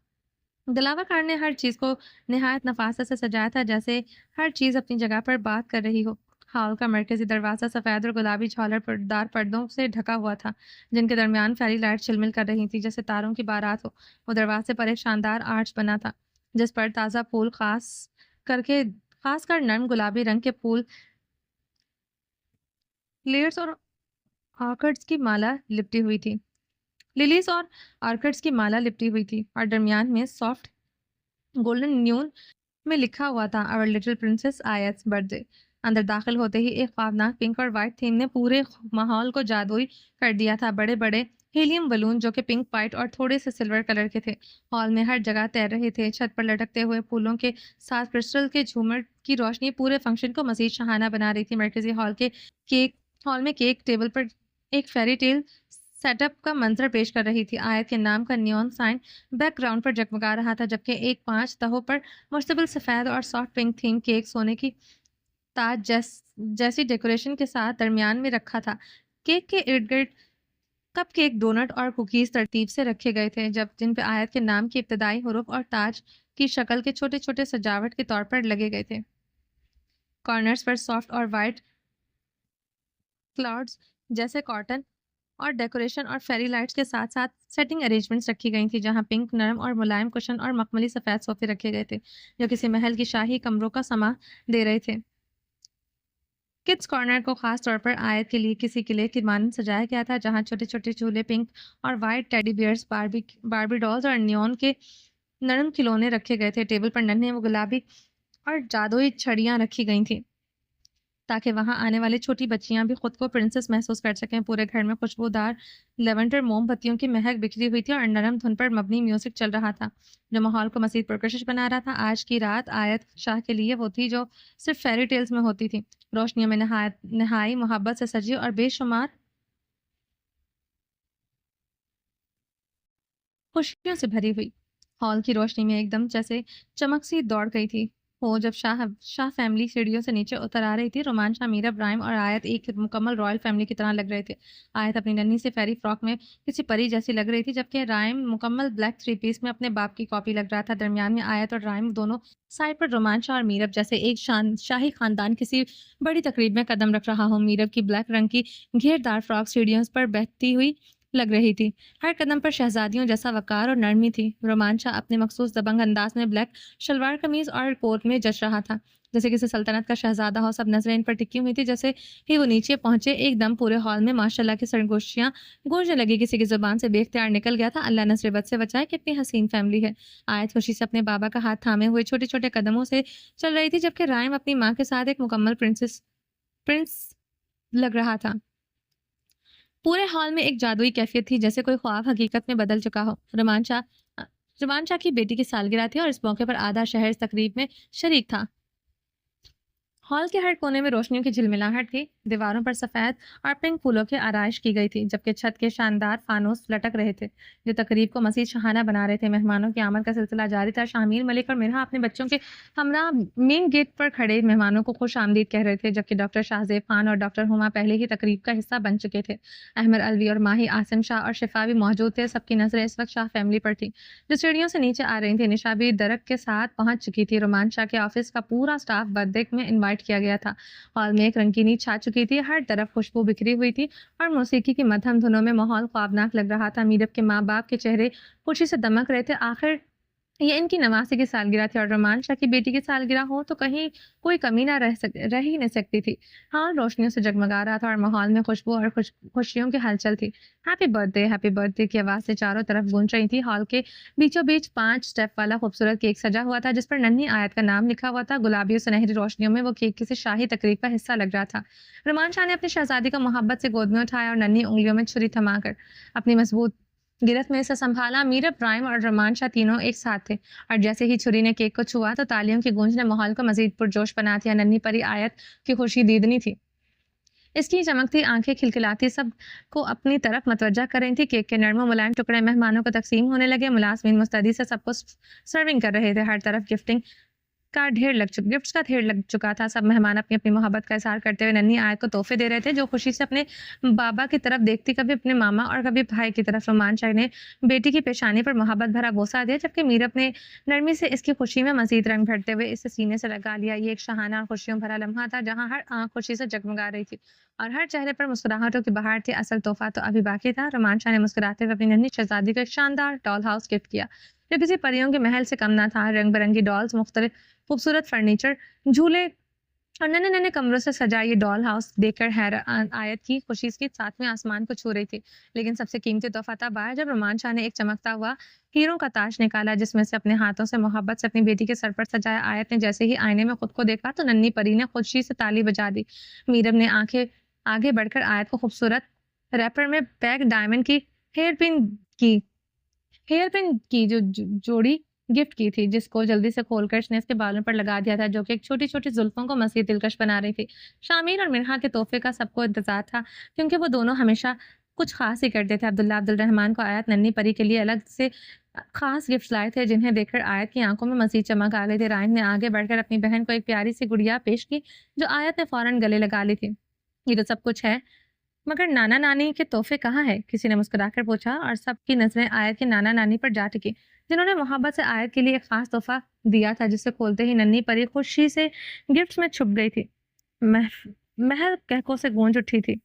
[SPEAKER 1] दिलावर खान ने हर चीज़ को निहायत नफ़ासत से सजाया था, जैसे हर चीज़ अपनी जगह पर बात कर रही हो। हॉल का मरकज़ी दरवाज़ा सफ़ेद और गुलाबी झालरदार पर्दों से ढका हुआ था, जिनके दरमियान फेरी लाइट झिलमिल कर रही थी, जैसे तारों की बारात हो। वो दरवाज़े पर एक शानदार आर्च बना था, जिस पर ताज़ा फूल ख़ासकर नर्म गुलाबी रंग के फूल, लेयर्स और ऑर्किड्स की माला लिपटी हुई थी लिलीज़ और ऑर्किड्स की माला लिपटी हुई थी और दरमियान में सॉफ्ट गोल्डन न्यून में लिखा हुआ था आवर लिटिल प्रिंसेस आयत्स बर्थडे। अंदर दाखिल होते ही एक ख्वाबनाक पिंक और वाइट थीम ने पूरे माहौल को जादुई कर दिया था। बड़े बड़े हीलियम बलून जो कि पिंक, वाइट और थोड़े से सिल्वर कलर के थे, हॉल में हर जगह तैर रहे थे। छत पर लटकते हुए फूलों के साथ क्रिस्टल के झूमर की रोशनी पूरे फंक्शन को मजीद शहाना बना रही थी। मरकजी हॉल में केक टेबल पर एक फेरी टेल सेटअप का मंजर पेश कर रही थी। आयत के नाम का नियॉन साइन बैकग्राउंड पर जगमगा रहा था, जबकि एक 5 तहों पर मुश्तबिल सफ़ेद और सॉफ्ट पिंक थीम केक सोने की ताज जैसी डेकोरेशन के साथ दरमियान में रखा था। केक के इर्द-गिर्द कपकेक, डोनट और कुकीज़ तरतीब से रखे गए थे, जिन पे आयत के नाम की इब्तिदाई हुरूफ और ताज की शक्ल के छोटे-छोटे सजावट के तौर पर लगे गए थे। कॉर्नर्स पर सॉफ्ट और वाइट क्लाउड्स जैसे कॉटन और डेकोरेशन और फेरी लाइट्स के साथ-साथ सेटिंग अरेंजमेंट्स रखी गई थी, जहां पिंक, नरम और मुलायम कुशन और मखमली सफ़ेद सोफ़े रखे गए थे, जो किसी महल की शाही कमरों का समा दे रहे थे। किड्स कॉर्नर को खास तौर पर आयत के लिए किसी किले की मानंद सजाया गया था, जहां छोटे-छोटे झूले, पिंक और white teddy bears, Barbie dolls और नियॉन के नरम खिलौने रखे गए थे। टेबल पर नन्हे वो गुलाबी और जादुई छड़ियाँ रखी गई थीं, ताकि वहाँ आने वाली छोटी बच्चियाँ भी खुद को प्रिंसेस महसूस कर सकें। पूरे घर में खुशबूदार लेवेंडर मोमबत्तियों की महक बिखरी हुई थी और नरम धुन पर मबनी म्यूजिक चल रहा था, जो माहौल को मज़ीद पुरकशिश बना रहा था। आज की रात आयत शाह के लिए वो थी जो सिर्फ फेरी टेल्स में होती थी, रोशनियों में नहाई मोहब्बत से सजी और बेशुमार खुशियों से भरी हुई। हॉल की रोशनी में एकदम जैसे चमक सी दौड़ गई थी। वो जब शाह फैमिली सीढ़ियों से नीचे उतर आ रही थी, रोमान शाह, मीरा, इब्राहिम और आयत एक मुकम्मल रॉयल फैमिली की तरह लग रहे थे। आयत अपनी नन्ही से फेरी फ्रॉक में किसी परी जैसी लग रही थी, जबकि राइम मुकम्मल ब्लैक थ्री पीस में अपने बाप की कॉपी लग रहा था। दरमियान में आयत और राइम दोनों साइड पर रोमान शाह और मीरब जैसे एक शाही खानदान किसी बड़ी तकरीब में कदम रख रहा हो। मीरब की ब्लैक रंग की घेरदार फ्रॉक सीढ़ियों पर बहती हुई लग रही थी। हर कदम पर शहजादियों जैसा वक़ार और नरमी थी। रोमान शाह अपने मखसूस दबंग अंदाज में ब्लैक शलवार कमीज़ और कोट में जच रहा था, जैसे किसी सल्तनत का शहज़ादा हो। सब नज़रें इन पर टिकी हुई थी। जैसे ही वो नीचे पहुँचे, एकदम पूरे हॉल में माशाअल्लाह की सरगोशियाँ गूंजने लगी। किसी की ज़ुबान से बेख्तियार निकल गया था, अल्लाह नस्ल बद से बचाए, कितनी हसीन फैमिली है। आयत खुशी से अपने बाबा का हाथ थामे हुए छोटे-छोटे कदमों से चल रही थी, जबकि राइम अपनी माँ के साथ एक मुकम्मल प्रिंस लग रहा था। पूरे हॉल में एक जादुई कैफियत थी, जैसे कोई ख्वाब हकीकत में बदल चुका हो। रुमान शाह की बेटी की सालगिरह थी और इस मौके पर आधा शहर इस तकरीब में शरीक था। हॉल के हर कोने में रोशनियों की झिलमिलाहट थी, दीवारों पर सफ़ेद और पिंक फूलों की आराइश की गई थी, जबकि छत के शानदार फानूस लटक रहे थे, जो तकरीब को मज़ीद शहाना बना रहे थे। मेहमानों की आमद का सिलसिला जारी था। शामिल मलिक और मिरहा अपने बच्चों के हमरा मेन गेट पर खड़े मेहमानों को खुश आमदीद कह रहे थे, जबकि डॉक्टर शाहज़ेब खान और डॉक्टर हुमा पहले ही तकरीब का हिस्सा बन चुके थे। अहमद अलवी और माही आसिम शाह और शिफा भी मौजूद थे। सबकी नज़रें इस वक्त शाह फैमिली पर थी, जो सीढ़ियों से नीचे आ रही थी। निशा भी दरक के साथ पहुंच चुकी थी। रोमान शाह के ऑफिस का पूरा स्टाफ बर्थडे में इनवाइट किया गया था। हॉल में एक रंगीनी छा चुकी थी, हर तरफ खुशबू बिखरी हुई थी और मौसीकी की मध्यम धुनों में माहौल ख्वाबनाक लग रहा था। मीरब के माँ बाप के चेहरे खुशी से दमक रहे थे। आखिर ये इनकी नवासी की सालगिरह थी और रोमान शाह की बेटी की सालगिरह हो तो कहीं कोई कमी ना रह ही नहीं सकती थी। हॉल रोशनियों से जगमगा रहा था और माहौल में खुशबू और खुशियों की हलचल थी। हैप्पी बर्थडे की आवाज़ से चारों तरफ गूंज रही थी। हॉल के बीचों बीच 5 स्टेप वाला खूबसूरत केक सजा हुआ था, जिस पर नन्ही आयत का नाम लिखा हुआ था। गुलाबी और सुनहरी रोशनियों में वो केक किसी शाही तकरीब का हिस्सा लग रहा था। रोमान शाह ने अपनी शहजादी को मोहब्बत से गोद में उठाया और नन्ही उंगलियों में छुरी थमाकर अपनी मजबूत गिरफ्त में से संभाला। मीरा, प्राइम और रोमान शाह तीनों एक साथ थे और जैसे ही छुरी ने केक को छुआ तो तालियों की गूंज ने माहौल को मजीद पुरजोश बना दिया। नन्ही परी आयत की खुशी दीदनी थी। इसकी चमकती आंखें खिलखिलाती सब को अपनी तरफ मतवज्जा कर रही थी। केक के नरम मुलायम टुकड़े मेहमानों को तकसीम होने लगे। मुलाजमीन मुस्तैदी से सबको सर्विंग कर रहे थे। हर तरफ गिफ्ट्स का ढेर लग चुका था। सब मेहमान अपनी अपनी मोहब्बत का इजहार करते हुए नन्ही आयत को तोहफे दे रहे थे, जो खुशी से अपने बाबा की तरफ देखती, कभी अपने मामा और कभी भाई की तरफ। रोमान शाह ने बेटी की पेशानी पर मोहब्बत भरा बोसा दिया, जबकि मीरब ने नरमी से इसकी खुशी में मजीद रंग भरते हुए इसे सीने से लगा लिया। ये एक शहाना और खुशियों भरा लम्हा था, जहाँ हर आंख खुशी से जगमगा रही थी और हर चेहरे पर मुस्कुराहटों की बहार थी। असल तोहफा तो अभी बाकी था। रोमान शाह ने मुस्कुराते हुए अपनी नन्ही शहजादी को एक शानदार डॉल हाउस गिफ्ट किया, जो किसी परियों के महल से कम ना था। रंग बिरंगी डॉल्स, मुख्तलिफ खूबसूरत फर्नीचर, झूले और नन्हे नन्हे कमरों से सजा ये डॉल हाउस देखकर आयत की खुशी के साथ में आसमान को छू रही थी। लेकिन सबसे कीमती तोहफा तब आया जब रोमान शाह ने एक चमकता हुआ हीरों का ताज निकाला, जिसमें से अपने हाथों से मोहब्बत से अपनी बेटी के सर पर सजाया। आयत ने जैसे ही आईने में खुद को देखा तो नन्ही परी ने खुशी से ताली बजा दी। मीरब ने आंखें आगे बढ़कर आयत को खूबसूरत रैपर में पैक डायमंड की हेयर पिन की जोड़ी गिफ्ट की थी, जिसको जल्दी से खोलकर इसने इसके बालों पर लगा दिया था, जो कि एक छोटी-छोटी जुल्फों को मज़ीद दिलकश बना रही थी। शामिल और मिन्हा के तोहफ़े का सबको इंतज़ार था, क्योंकि वो दोनों हमेशा कुछ ख़ास ही करते थे। अब्दुल्ला अब्दुल रहमान को आयत नन्ही परी के लिए अलग से ख़ास गिफ्ट्स लाए थे, जिन्हें देखकर आयत की आंखों में मज़ीद चमक आ गई थी। रायन ने आगे बढ़कर अपनी बहन को एक प्यारी सी गुड़िया पेश की, जो आयत ने फ़ौरन गले लगा ली थी। ये तो सब कुछ है, मगर नाना नानी के तोहफे कहाँ है? किसी ने मुस्कुराकर पूछा और सबकी नजरें आयत के नाना नानी पर जा टिकी, जिन्होंने मोहब्बत से आयत के लिए एक खास तोहफा दिया था, जिसे खोलते ही नन्ही परी खुशी से गिफ्ट्स में छुप गई थी। मह- महल कहकों से गूंज उठी थी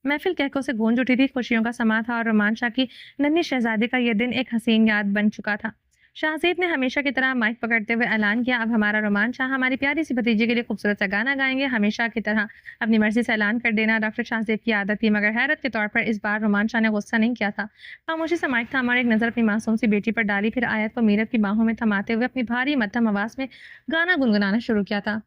[SPEAKER 1] महफिल कहकों से गूंज उठी थी। खुशियों का समा था और रोमान शाह की नन्ही शहजादी का यह दिन एक हसीन याद बन चुका था। शाहजेब ने हमेशा की तरह माइक पकड़ते हुए ऐलान किया, अब हमारा रोमान शाह हमारी प्यारी सी भतीजी के लिए खूबसूरत सा गाना गाएंगे। हमेशा की तरह अपनी मर्जी से ऐलान कर देना डॉक्टर शाहजेब की आदत थी, मगर हैरत के तौर पर इस बार रोमान शाह ने गुस्सा नहीं किया था। खामोशी से माइक थामा, एक नजर अपनी मासूम सी बेटी पर डाली, फिर आयत को मीरब की बाहों में थमाते हुए अपनी भारी मध्यम आवाज में गाना गुनगुनाना शुरू किया था।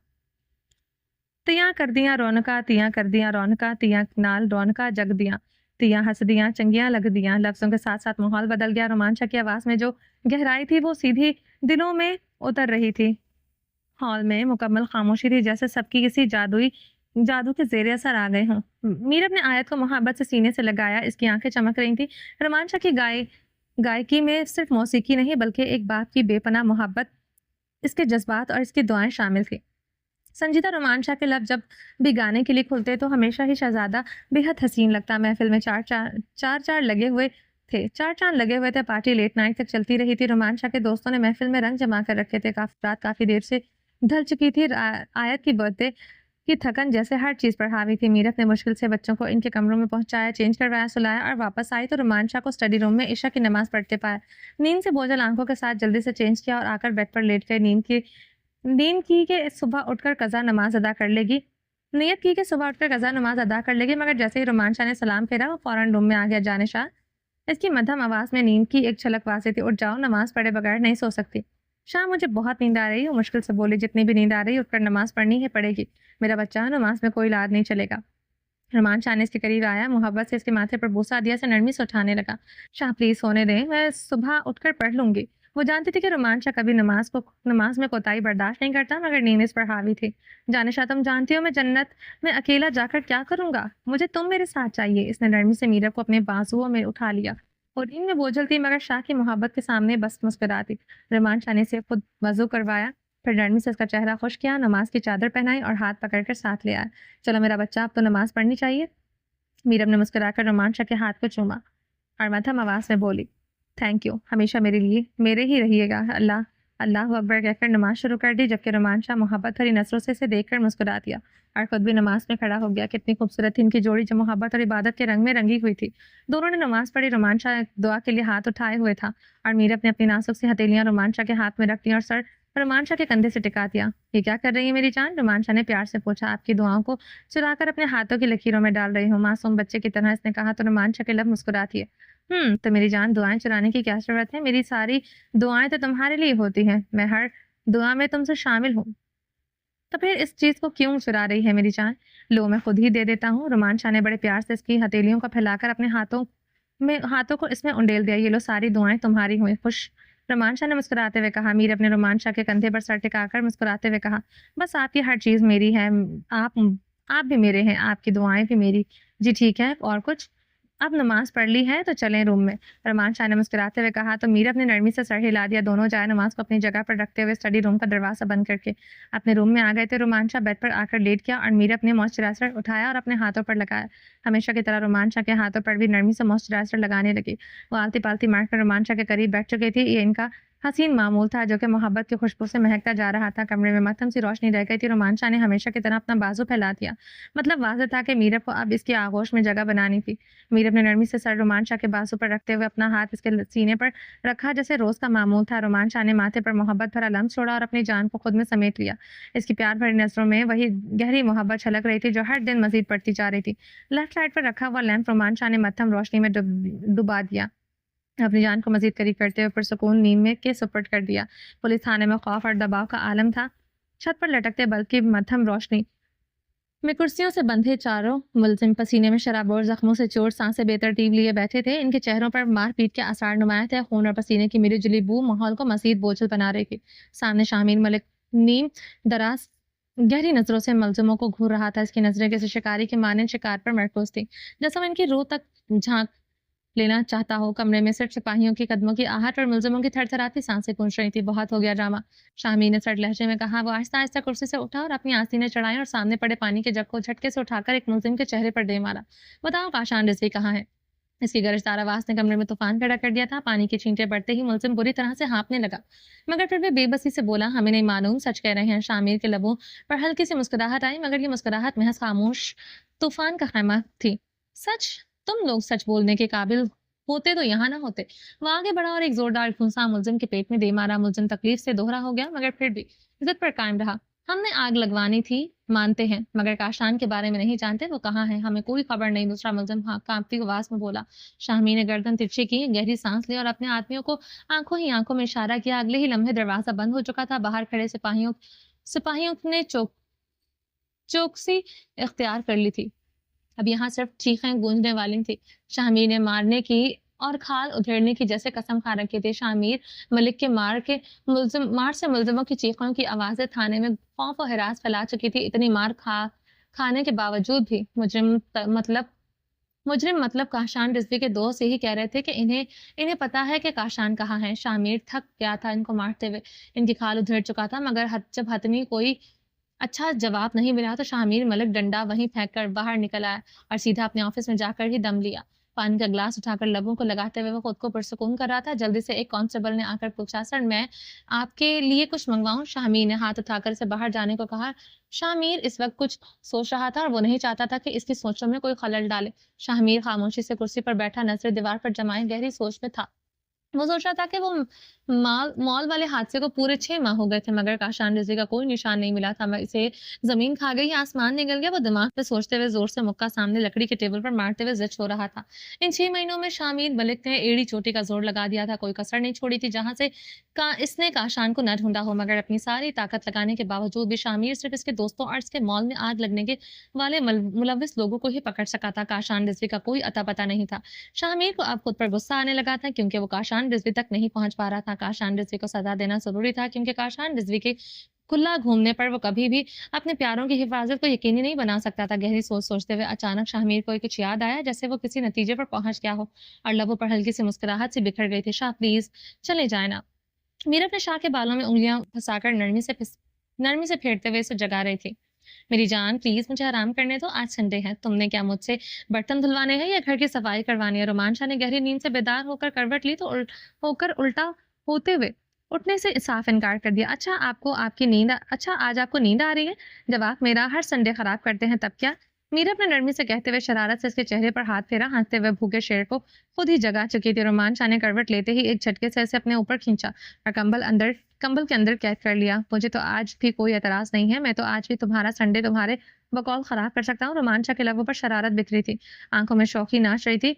[SPEAKER 1] तियां कर दियां रौनका, तियां कर दियां रौनका, तियां नाल रौनका जग दियां, तियां हंस दियां चंगियां लग दियां। लफ्जों के साथ साथ माहौल बदल गया। रोमांचा की आवाज में जो गहराई थी वो सीधी दिलों में उतर रही थी। हॉल में मुकम्मल खामोशी थी, जैसे सबकी किसी जादू के जेर असर आ गए हों। मीरब ने आयत को मोहब्बत से सीने से लगाया, इसकी आंखें चमक रही थी। रोमांचा की गायकी में सिर्फ मौसीकी नहीं, बल्कि एक बाप की बेपनाह मोहब्बत, इसके जज्बात और इसकी दुआएं शामिल थी। संजीदा रोमांचा के लब जब भी गाने के लिए खुलते तो हमेशा ही शहजादा बेहद हसीन लगता। महफिल में चार लगे हुए थे, चार चांद लगे हुए थे। पार्टी लेट नाइट तक चलती रही थी। रोमांचा के दोस्तों ने महफिल में रंग जमा कर रखे थे। रात काफी देर से ढल चुकी थी। आयत की बर्थडे की थकन जैसे हर चीज पर हावी थी। मीरत ने मुश्किल से बच्चों को इनके कमरों में पहुंचाया, चेंज करवाया, सुलाया और वापस आई तो रोमांचा को स्टडी रूम में ईशा की नमाज पढ़ते पाया। नींद से बोझल आंखों के साथ जल्दी से चेंज किया और आकर बेड पर लेट गए। नींद की कि सुबह उठकर कज़ा नमाज अदा कर लेगी नियत की कि सुबह उठकर कज़ा नमाज अदा कर लेगी, मगर जैसे ही रोमान शाह ने सलाम फेरा वो फौरन रूम में आ गया। जाने शाह, इसकी मध्यम आवाज में नींद की एक छलक वाज़ेह थी। उठ जाओ, नमाज पढ़े बगैर नहीं सो सकती। शाह, मुझे बहुत नींद आ रही है, मुश्किल से बोली। जितनी भी नींद आ रही है उठकर नमाज पढ़नी ही पड़ेगी। मेरा बच्चा, नमाज में कोई लाद नहीं चलेगा। रोमान शाह ने इसके करीब आया, मोहब्बत से इसके माथे पर बोसा दिया, से नरमी से उठाने लगा। शाह, प्लीज सोने दें, मैं सुबह उठकर पढ़ लूंगी। वो जानती थी कि रोमांचा कभी नमाज में कोताही बर्दाश्त नहीं करता, मगर नींद इस पर हावी थी। जानिशा, तुम जानती हो मैं जन्नत में अकेला जाकर क्या करूंगा? मुझे तुम मेरे साथ चाहिए। इसने नरमी से मीरा को अपने बाजुओं में उठा लिया। और नींद में बोझल थी, मगर शाह की मोहब्बत के सामने बस मुस्कुराती। रोमांचा ने से खुद वजू करवाया, फिर नरमी से उसका चेहरा खुश किया, नमाज की चादर पहनाई और हाथ पकड़कर साथ ले आया। चलो मेरा बच्चा, अब तो नमाज पढ़नी चाहिए। मीरब ने मुस्कुराकर रोमांचा के हाथ को चूमा और मध्यम आवाज में बोली, थैंक यू, हमेशा मेरे लिए मेरे ही रहिएगा। अल्लाह अल्लाह अकबर कहकर नमाज शुरू कर दी, जबकि रोमांचा मोहब्बत भरी नजरों से इसे देखकर मुस्कुरा दिया और खुद भी नमाज में खड़ा हो गया। कितनी खूबसूरत थी इनकी जोड़ी, जो मोहब्बत और इबादत के रंग में रंगी हुई थी। दोनों ने नमाज पढ़ी। रोमांचा दुआ के लिए हाथ उठाए हुए था और मीरब ने अपनी नाजुक सी हथेलियां रोमांचा के हाथ में रख दी और सर रोमांचा के कंधे से टिका दिया। ये क्या कर रही है मेरी जान? रोमांचा ने प्यार से पूछा। आपकी दुआओं को चुराकर अपने हाथों की लकीरों में डाल रही हूँ, मासूम बच्चे की तरह इसने कहा तो रोमांचा के लब मुस्कुराती है। तो मेरी जान, दुआएं चुराने की क्या जरूरत है? मेरी सारी दुआएं तो तुम्हारे लिए होती हैं, मैं हर दुआ में तुमसे शामिल हूँ, तो फिर इस चीज को क्यों चुरा रही है मेरी जान? लो, मैं खुद ही दे देता हूँ। रोमांचा ने बड़े प्यार से इसकी हथेलियों को फैलाकर अपने हाथों को इसमें उंडेल दिया। ये लो, सारी दुआएं तुम्हारी हुई। खुश? रोमांचा ने मुस्कुराते हुए कहा। मीर अपने रोमांचा के कंधे पर सर टिकाकर मुस्कुराते हुए कहा, बस आपकी हर चीज मेरी है। आप आप भी मेरे हैं, आपकी दुआएं भी मेरी। जी ठीक है, और कुछ? अब नमाज पढ़ ली है तो चलें रूम में। रोमांचा ने मुस्कुराते हुए कहा तो मीर अपने नरमी से सर हिला दिया। दोनों जाए नमाज को अपनी जगह पर रखते हुए स्टडी रूम का दरवाजा बंद करके अपने रूम में आ गए थे। रोमांचा बेड पर आकर लेट गया और मीर अपने मॉइस्चराइजर उठाया और अपने हाथों पर लगाया। हमेशा की तरह रोमांचा के हाथों पर भी नरमी से मॉइस्चराइजर लगाने लगी। वो आलती पालती मारकर रोमांचा के करीब बैठ चुकी थी। ये इनका हसीन मामूल था, जो कि मोहब्बत की खुशबू से महकता जा रहा था। कमरे में मध्यम सी रोशनी रह गई थी। रोमांचा ने हमेशा की तरह अपना बाजू फैला दिया। मतलब वाजह था कि मीरब को अब इसकी आगोश में जगह बनानी थी। मीरब ने नरमी से सर रोमांचा के बाजू पर रखते हुए अपना हाथ इसके सीने पर रखा, जैसे रोज का मामूल था। रोमांचा ने माथे पर मोहब्बत भरा लम्स छोड़ा और अपनी जान को खुद में समेट लिया। इसकी प्यार भरी नजरों में वही गहरी मोहब्बत छलक रही थी, जो हर दिन मजीद बढ़ती जा रही थी। लेफ्ट साइड पर रखा हुआ लैंप रोमांचा ने मध्यम रोशनी में डुबा दिया, अपनी जान को मजीद करीब करते हुए पुरसुकून नींद में के सुपुर्द कर दिया। पुलिस थाने में खौफ और दबाव का आलम था। छत पर लटकते बल्ब की मध्यम रोशनी में कुर्सियों से बंधे चारों मुलजिम पसीने में शराब और जख्मों से चोट सांसें बेतरतीब लिए बैठे थे। इनके चेहरों पर मारपीट के आसार नुमाया थे। खून और पसीने की मिली जुली बू माहौल को मजीद बोझल बना रही थी। सामने शामीर मलिक नीम दराज गहरी नजरों से मुलजिमों को घूर रहा था। इसकी नजरें किसी शिकारी के माने शिकार पर मरकूज थी, जैसा वो इनकी रूह तक झांक लेना चाहता हो। कमरे में सिर्फ सिपाहियों के कदमों की आहट और मुलजिमों की थरथराती सांसें गूंज रही थी। बहुत हो गया ड्रामा, शामी ने सर्द लहजे में कहा। वो आहिस्ता आहिस्ता कुर्सी से उठा और अपनी आस्तीनें चढ़ाई और सामने पड़े पानी के जग को झटके से उठाकर एक मुलजिम के चेहरे पर दे मारा। बताओ, काशान रिजवी कहाँ है? इसकी गरजदार आवाज ने कमरे में तूफान खड़ा कर दिया था। पानी की छींटे बढ़ते ही मुलजिम बुरी तरह से हाँफने लगा, मगर फिर भी बेबसी से बोला, हमें नहीं मालूम, सच कह रहे हैं। शामिर के लबों पर हल्की सी मुस्कुराहट आई, मगर ये मुस्कुराहट महज खामोश तूफान का खैमा थी। सच? तुम लोग सच बोलने के काबिल होते तो यहाँ ना होते। वो आगे बढ़ा और एक जोरदार घूंसा मुलजिम के पेट में दे मारा। मुलजिम तकलीफ से दोहरा हो गया, मगर फिर भी इज्जत पर कायम रहा। हमने आग लगवानी थी, मानते हैं, मगर काशान के बारे में नहीं जानते। वो कहाँ है? हमें कोई खबर नहीं। दूसरा मुलजिम हाँ कांपती आवाज में बोला। शाहमी ने गर्दन तिरछी की, गहरी सांस ली और अपने आदमियों को आंखों ही आंखों में इशारा किया। अगले ही लम्हे दरवाजा बंद हो चुका था। बाहर खड़े सिपाहियों ने चौकसी इख्तियार कर ली थी। अब यहाँ सिर्फ चीखें गूंजने वाली थी। शामीर ने मारने की और खाल उधेड़ने की जैसे कसम खा रखी थी। शामीर मलिक के मार से मुलजिमों की चीखों की आवाजें थाने में खौफ और हिरास फैला चुकी थी। इतनी मार खाने के बावजूद भी मुजरिम मतलब काशान रिजवी के दोस्त यही कह रहे थे कि इन्हें पता है कि काशान कहाँ है। शामीर थक गया था इनको मारते हुए। इनकी खाल उधेड़ चुका था, मगर जब हतमी कोई अच्छा जवाब नहीं मिला तो शामीर मलिक डंडा वहीं फेंक कर बाहर निकल आया और सीधा अपने ऑफिस में जाकर ही दम लिया। पानी का ग्लास उठाकर लबों को लगाते हुए वो खुद को पुरसुकून कर रहा था। जल्दी से एक कांस्टेबल ने आकर पूछा, सर मैं आपके लिए कुछ मंगवाऊं? शामीर ने हाथ उठाकर इसे बाहर जाने को कहा। शामीर इस वक्त कुछ सोच रहा था और वो नहीं चाहता था कि इसकी सोचों में कोई खलल डाले। शामीर खामोशी से कुर्सी पर बैठा नजरें दीवार पर जमाए गहरी सोच में था। वो सोच रहा था कि वो मॉल वाले हादसे को पूरे 6 माह हो गए थे, मगर काशान रिजवी का कोई निशान नहीं मिला था। इसे जमीन खा गई, आसमान निकल गया। वो दिमाग पे सोचते हुए जोर से मुक्का सामने लकड़ी के टेबल पर मारते हुए जिद हो रहा था। इन 6 महीनों में शामीर मलिक ने एड़ी चोटी का जोर लगा दिया था। कोई कसर नहीं छोड़ी थी जहां से इसने काशान को न ढूंढा हो, मगर अपनी सारी ताकत लगाने के बावजूद भी शामीर सिर्फ इसके दोस्तों और इसके मॉल में आग लगने के वाले मुलविस लोगों को ही पकड़ सका था। काशान रिजवी का कोई अता पता नहीं था। शामीर को अब खुद पर गुस्सा आने लगा था, क्योंकि वो काशान
[SPEAKER 2] काशान रिजवी तक नहीं पहुंच पा रहा था। काशान रिजवी को सजा देना जरूरी था, क्योंकि काशान रिजवी के खुला घूमने पर वो कभी भी अपने प्यारों की हिफाजत को यकीनी नहीं बना सकता था। गहरी सोच सोचते हुए अचानक शाहमीर को कुछ याद आया, जैसे वो किसी नतीजे पर पहुंच गया हो, और लबों पर हल्की सी मुस्कुराहट सी बिखर गई थी। शाह प्लीज चले जाए ना। मीरा अपने शाह के बालों में उंगलियां फंसाकर नरमी से फेरते हुए उसे जगा रही थी। मेरी जान प्लीज मुझे आराम करने दो, आज संडे है। तुमने क्या मुझसे बर्तन धुलवाने हैं या घर की सफाई करवानी है? रोमान शाह ने गहरी नींद से बेदार होकर करवट ली तो होकर उल्टा होते हुए उठने से साफ इनकार कर दिया। अच्छा आज आपको नींद आ रही है? जब आप मेरा हर संडे खराब करते हैं तब क्या? मीरा अपने नरमी से कहते हुए शरारत से इसके चेहरे पर हाथ फेरा। हंसते हुए भूखे शेर को खुद ही जगा चुकी थी। रोमान शाह ने करवट लेते ही एक झटके से इसे अपने ऊपर खींचा और कंबल के अंदर कैद कर लिया। मुझे तो आज भी कोई एतराज नहीं है, मैं तो आज भी तुम्हारा संडे तुम्हारे बकौल खराब कर सकता हूँ। रोमान शाह के लबों पर शरारत बिखरी थी, आंखों में शौकी नाच रही थी।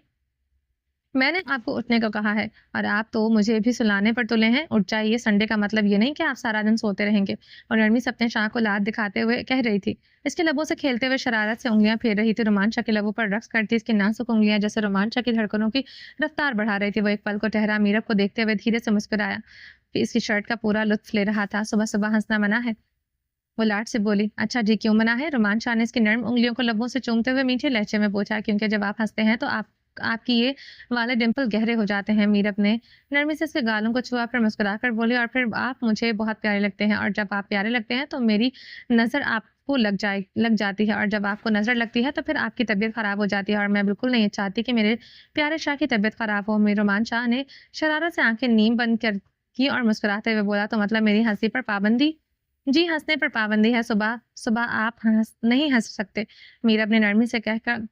[SPEAKER 2] मैंने आपको उठने को कहा है और आप तो मुझे भी सुलाने पर तुले हैं। उठ जाइए, संडे का मतलब ये नहीं कि आप सारा दिन सोते रहेंगे। और नरमी से अपने शाह को लात दिखाते हुए कह रही थी। इसके लबों से खेलते हुए शरारत से उंगलियां फेर रही थी। रोमान शाह के लबों पर रक्स करती इसकी नाजुक उंगलियां जैसे रोमान शाह की धड़कनों की रफ्तार बढ़ा रही थी। वो एक पल को ठहरा, मीरब को देखते हुए धीरे से मुस्कुराया। फिर इसकी शर्ट का पूरा लुत्फ ले रहा था। सुबह सुबह हंसना मना है? वो लाड से बोली। अच्छा जी, क्यों मना है? रोमान शाह ने इसकी नर्म उंगलियों को लबों से चूमते हुए मीठे लहजे में पूछा। क्योंकि जब आप हंसते हैं तो आपकी ये वाले डिंपल गहरे हो जाते हैं। मीरब ने नरमी से इसके गालों को छुआ फिर मुस्कुराकर बोली, और फिर आप मुझे बहुत प्यारे लगते हैं, और जब आप प्यारे लगते हैं तो मेरी नजर आपको लग जाती है, और जब आपको नजर लगती है तो फिर आपकी तबीयत खराब हो जाती है, और मैं बिल्कुल नहीं चाहती कि मेरे प्यारे शाह की तबीयत खराब हो। मेरे रोमान शाह ने शरारत से आंखें नीम बंद कर की और मुस्कुराते हुए बोला, तो मतलब मेरी हंसी पर पाबंदी? जी, हंसने पर पाबंदी है। सुबह सुबह आप नहीं हंस सकते, मीरब ने नरमी से कहकर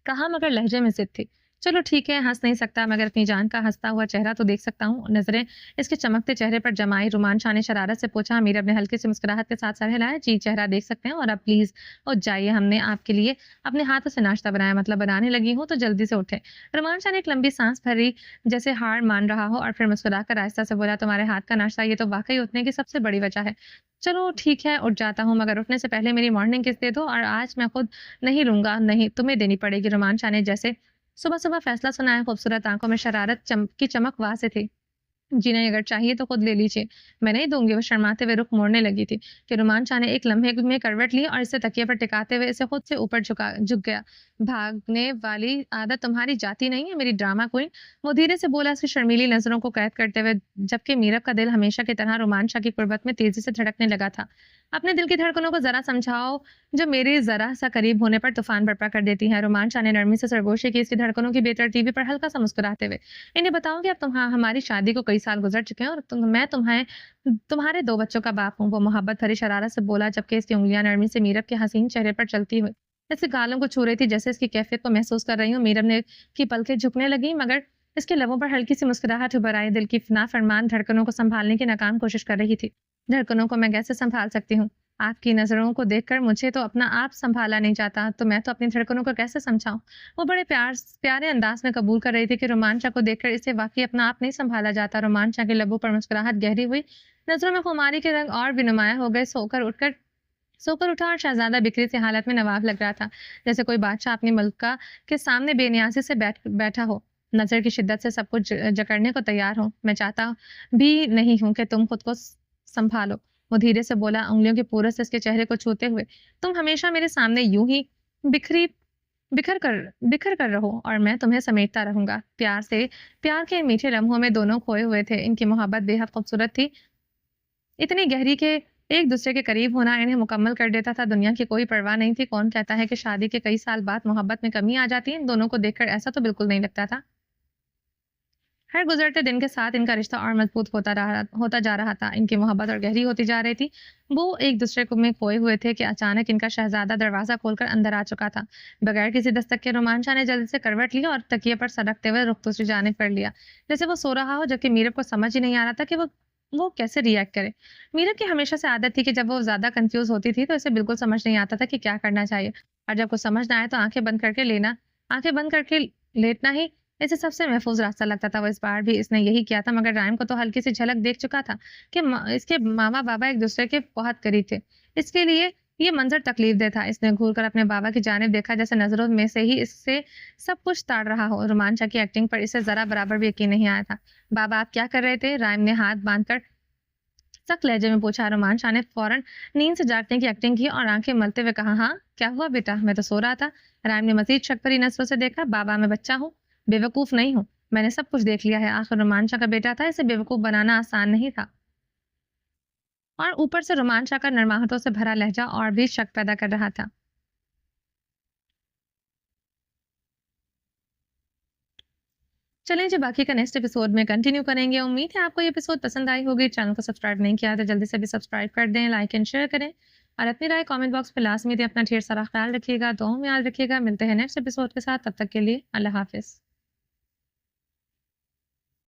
[SPEAKER 2] कहा, मगर लहजे में जिद थी। चलो ठीक है, हंस नहीं सकता मगर अपनी जान का हंसता हुआ चेहरा तो देख सकता हूँ। नजरें इसके चमकते चेहरे पर जमाई। रोमान शाह ने शरारत से पूछा। मीरब ने हल्की सी मुस्कुराहट के साथ सर हिलाया। जी, चेहरा देख सकते हैं, और अब प्लीज उठ जाइए, हमने आपके लिए अपने हाथों से नाश्ता बनाया, मतलब बनाने लगी हूँ, तो जल्दी से उठे। रोमान शाह ने एक लंबी सांस भरी जैसे हार मान रहा हो, और फिर मुस्कुराकर आहिस्ता से बोला, तुम्हारे हाथ का नाश्ता, ये तो वाकई उठने की सबसे बड़ी वजह है। चलो ठीक है, उठ जाता हूँ, मगर उठने से पहले मेरी मॉर्निंग किस दे दो, और आज मैं खुद नहीं लूंगा, नहीं तुम्हें देनी पड़ेगी। रोमान शाह ने जैसे सुबह सुबह फैसला सुनाया। खूबसूरत आंखों में शरारत की चमक वासे थी। जी नहीं, अगर चाहिए तो खुद ले लीजिए, मैं नहीं दूंगी। वो शर्माते हुए रुख मोड़ने लगी थी कि रोमान शाह ने एक लम्हे में करवट ली और इसे तकिए पर टिकाते हुए इसे खुद से ऊपर झुक गया। भागने वाली आदत तुम्हारी जाती नहीं है मेरी ड्रामा क्वीन, वो धीरे से बोला, उसकी शर्मीली नजरों को कैद करते हुए, जबकि मीरब का दिल हमेशा की तरह रोमान शाह की कुर्बत में तेजी से धड़कने लगा था। अपने दिल की धड़कनों को जरा समझाओ, जो मेरे जरा सा करीब होने पर तूफान बर्पा कर देती है। रोमान शाह ने नरमी से सरगोशी की इसकी धड़कनों की बेतरतीबी पर हल्का सा मुस्कुराते हुए, इन्हें बताओ कि अब हमारी शादी को कई साल गुजर चुके हैं, और मैं तुम्हारे 2 बच्चों का बाप हूँ। वो मोहब्बत भरी शरारत से बोला, जबकि इसकी उंगलियां नरमी से मीरब के हसीन चेहरे पर चलती हुई इसके गालों को छू रही थी, जैसे इसकी कैफियत को महसूस कर रही हूँ। मीरब ने की पलकें झुकने लगी, मगर इसके लबों पर हल्की सी मुस्कुराहट उभर आई। दिल की नाफरमान धड़कनों को संभालने की नाकाम कोशिश कर रही थी। धड़कनों को मैं कैसे संभाल सकती हूँ? आपकी नजरों को देखकर मुझे तो अपना आप संभाला नहीं जाता, तो मैं तो अपनी धड़कनों को कैसे समझाऊं? वो बड़े प्यारे अंदाज में कबूल कर रही थी कि रोमांचा को देखकर इसे वाकई अपना आप नहीं संभाला जाता। रोमांचा के लबों पर मुस्कुराहट गहरी हुई, नजरों में खुमारी के रंग और भी नुमाया हो गए। सोकर उठा और शहजादा बिखरी सी हालत में नवाब लग रहा था, जैसे कोई बादशाह अपनी मलका के सामने बेनियासी से बैठा हो, नजर की शिद्दत से सब कुछ जकड़ने को तैयार हो। मैं चाहता भी नहीं हूं कि तुम खुद को संभालो, वो धीरे से बोला, उंगलियों के पूरस से इसके चेहरे को छूते हुए। तुम हमेशा मेरे सामने यूं ही बिखरी बिखर कर रहो, और मैं तुम्हें समेटता रहूंगा। प्यार के इन मीठे लम्हों में दोनों खोए हुए थे। इनकी मोहब्बत बेहद खूबसूरत थी, इतनी गहरी के एक दूसरे के करीब होना इन्हें मुकम्मल कर देता था। दुनिया की कोई परवाह नहीं थी। कौन कहता है कि शादी के कई साल बाद मोहब्बत में कमी आ जाती है? इन दोनों को देखकर ऐसा तो बिल्कुल नहीं लगता था। हर गुजरते दिन के साथ इनका रिश्ता और मजबूत होता जा रहा था। इनकी मोहब्बत और गहरी होती जा रही थी। वो एक दूसरे को में खोए हुए थे कि अचानक इनका शहजादा दरवाजा खोलकर अंदर आ चुका था। बगैर किसी दस्तक के रोमांचा ने जल्दी से करवट ली और तकिए पर सरकते हुए रुख दूसरी जानिब कर लिया, जैसे वो सो रहा हो, जबकि मीरब को समझ ही नहीं आ रहा था कि वो कैसे रिएक्ट करे। मीरब की हमेशा से आदत थी कि जब वो ज्यादा कंफ्यूज होती थी तो इसे बिल्कुल समझ नहीं आता था कि क्या करना चाहिए, और जब कुछ समझ ना आए तो आंखें बंद करके लेटना ही इसे सबसे महफूज रास्ता लगता था। वो इस बार भी इसने यही किया था, मगर राइम को तो हल्की सी झलक देख चुका था कि इसके मामा बाबा एक दूसरे के बहुत करीब थे। इसके लिए ये मंजर तकलीफदेह था। इसने घूरकर अपने बाबा की जानिब देखा, जैसे नज़रों में से ही इससे सब कुछ ताड़ रहा हो। रोमांचा की एक्टिंग पर इसे ज़रा बराबर भी यकीन नहीं आया था। बाबा आप क्या कर रहे थे? राइम ने हाथ बांधकर सख्त लहजे में पूछा। रोमांचा ने फौरन नींद से जागने की एक्टिंग की और आंखें मलते हुए कहा, हाँ क्या हुआ बेटा? मैं तो सो रहा था। राइम ने मजीद शक भरी नजरों से देखा। बाबा मैं बच्चा हूँ, बेवकूफ़ नहीं हूँ। मैंने सब कुछ देख लिया है। आखिर रोमांचा का बेटा था, इसे बेवकूफ़ बनाना आसान नहीं था। और ऊपर से रोमांचा का नरमाहटों से भरा लहजा और भी शक पैदा कर रहा था। चलें जी, बाकी का नेक्स्ट एपिसोड में कंटिन्यू करेंगे। उम्मीद है आपको ये एपिसोड पसंद आई होगी। चैनल को सब्सक्राइब नहीं किया तो जल्दी से भी सब्सक्राइब कर दें, लाइक एंड शेयर करें और अपनी राय कमेंट बॉक्स में लाजमी दें। अपना ढेर सारा ख्याल रखिएगा, दुआओं में याद रखिएगा। मिलते हैं नेक्स्ट एपिसोड के साथ, तब तक के लिए अल्लाह हाफिज़।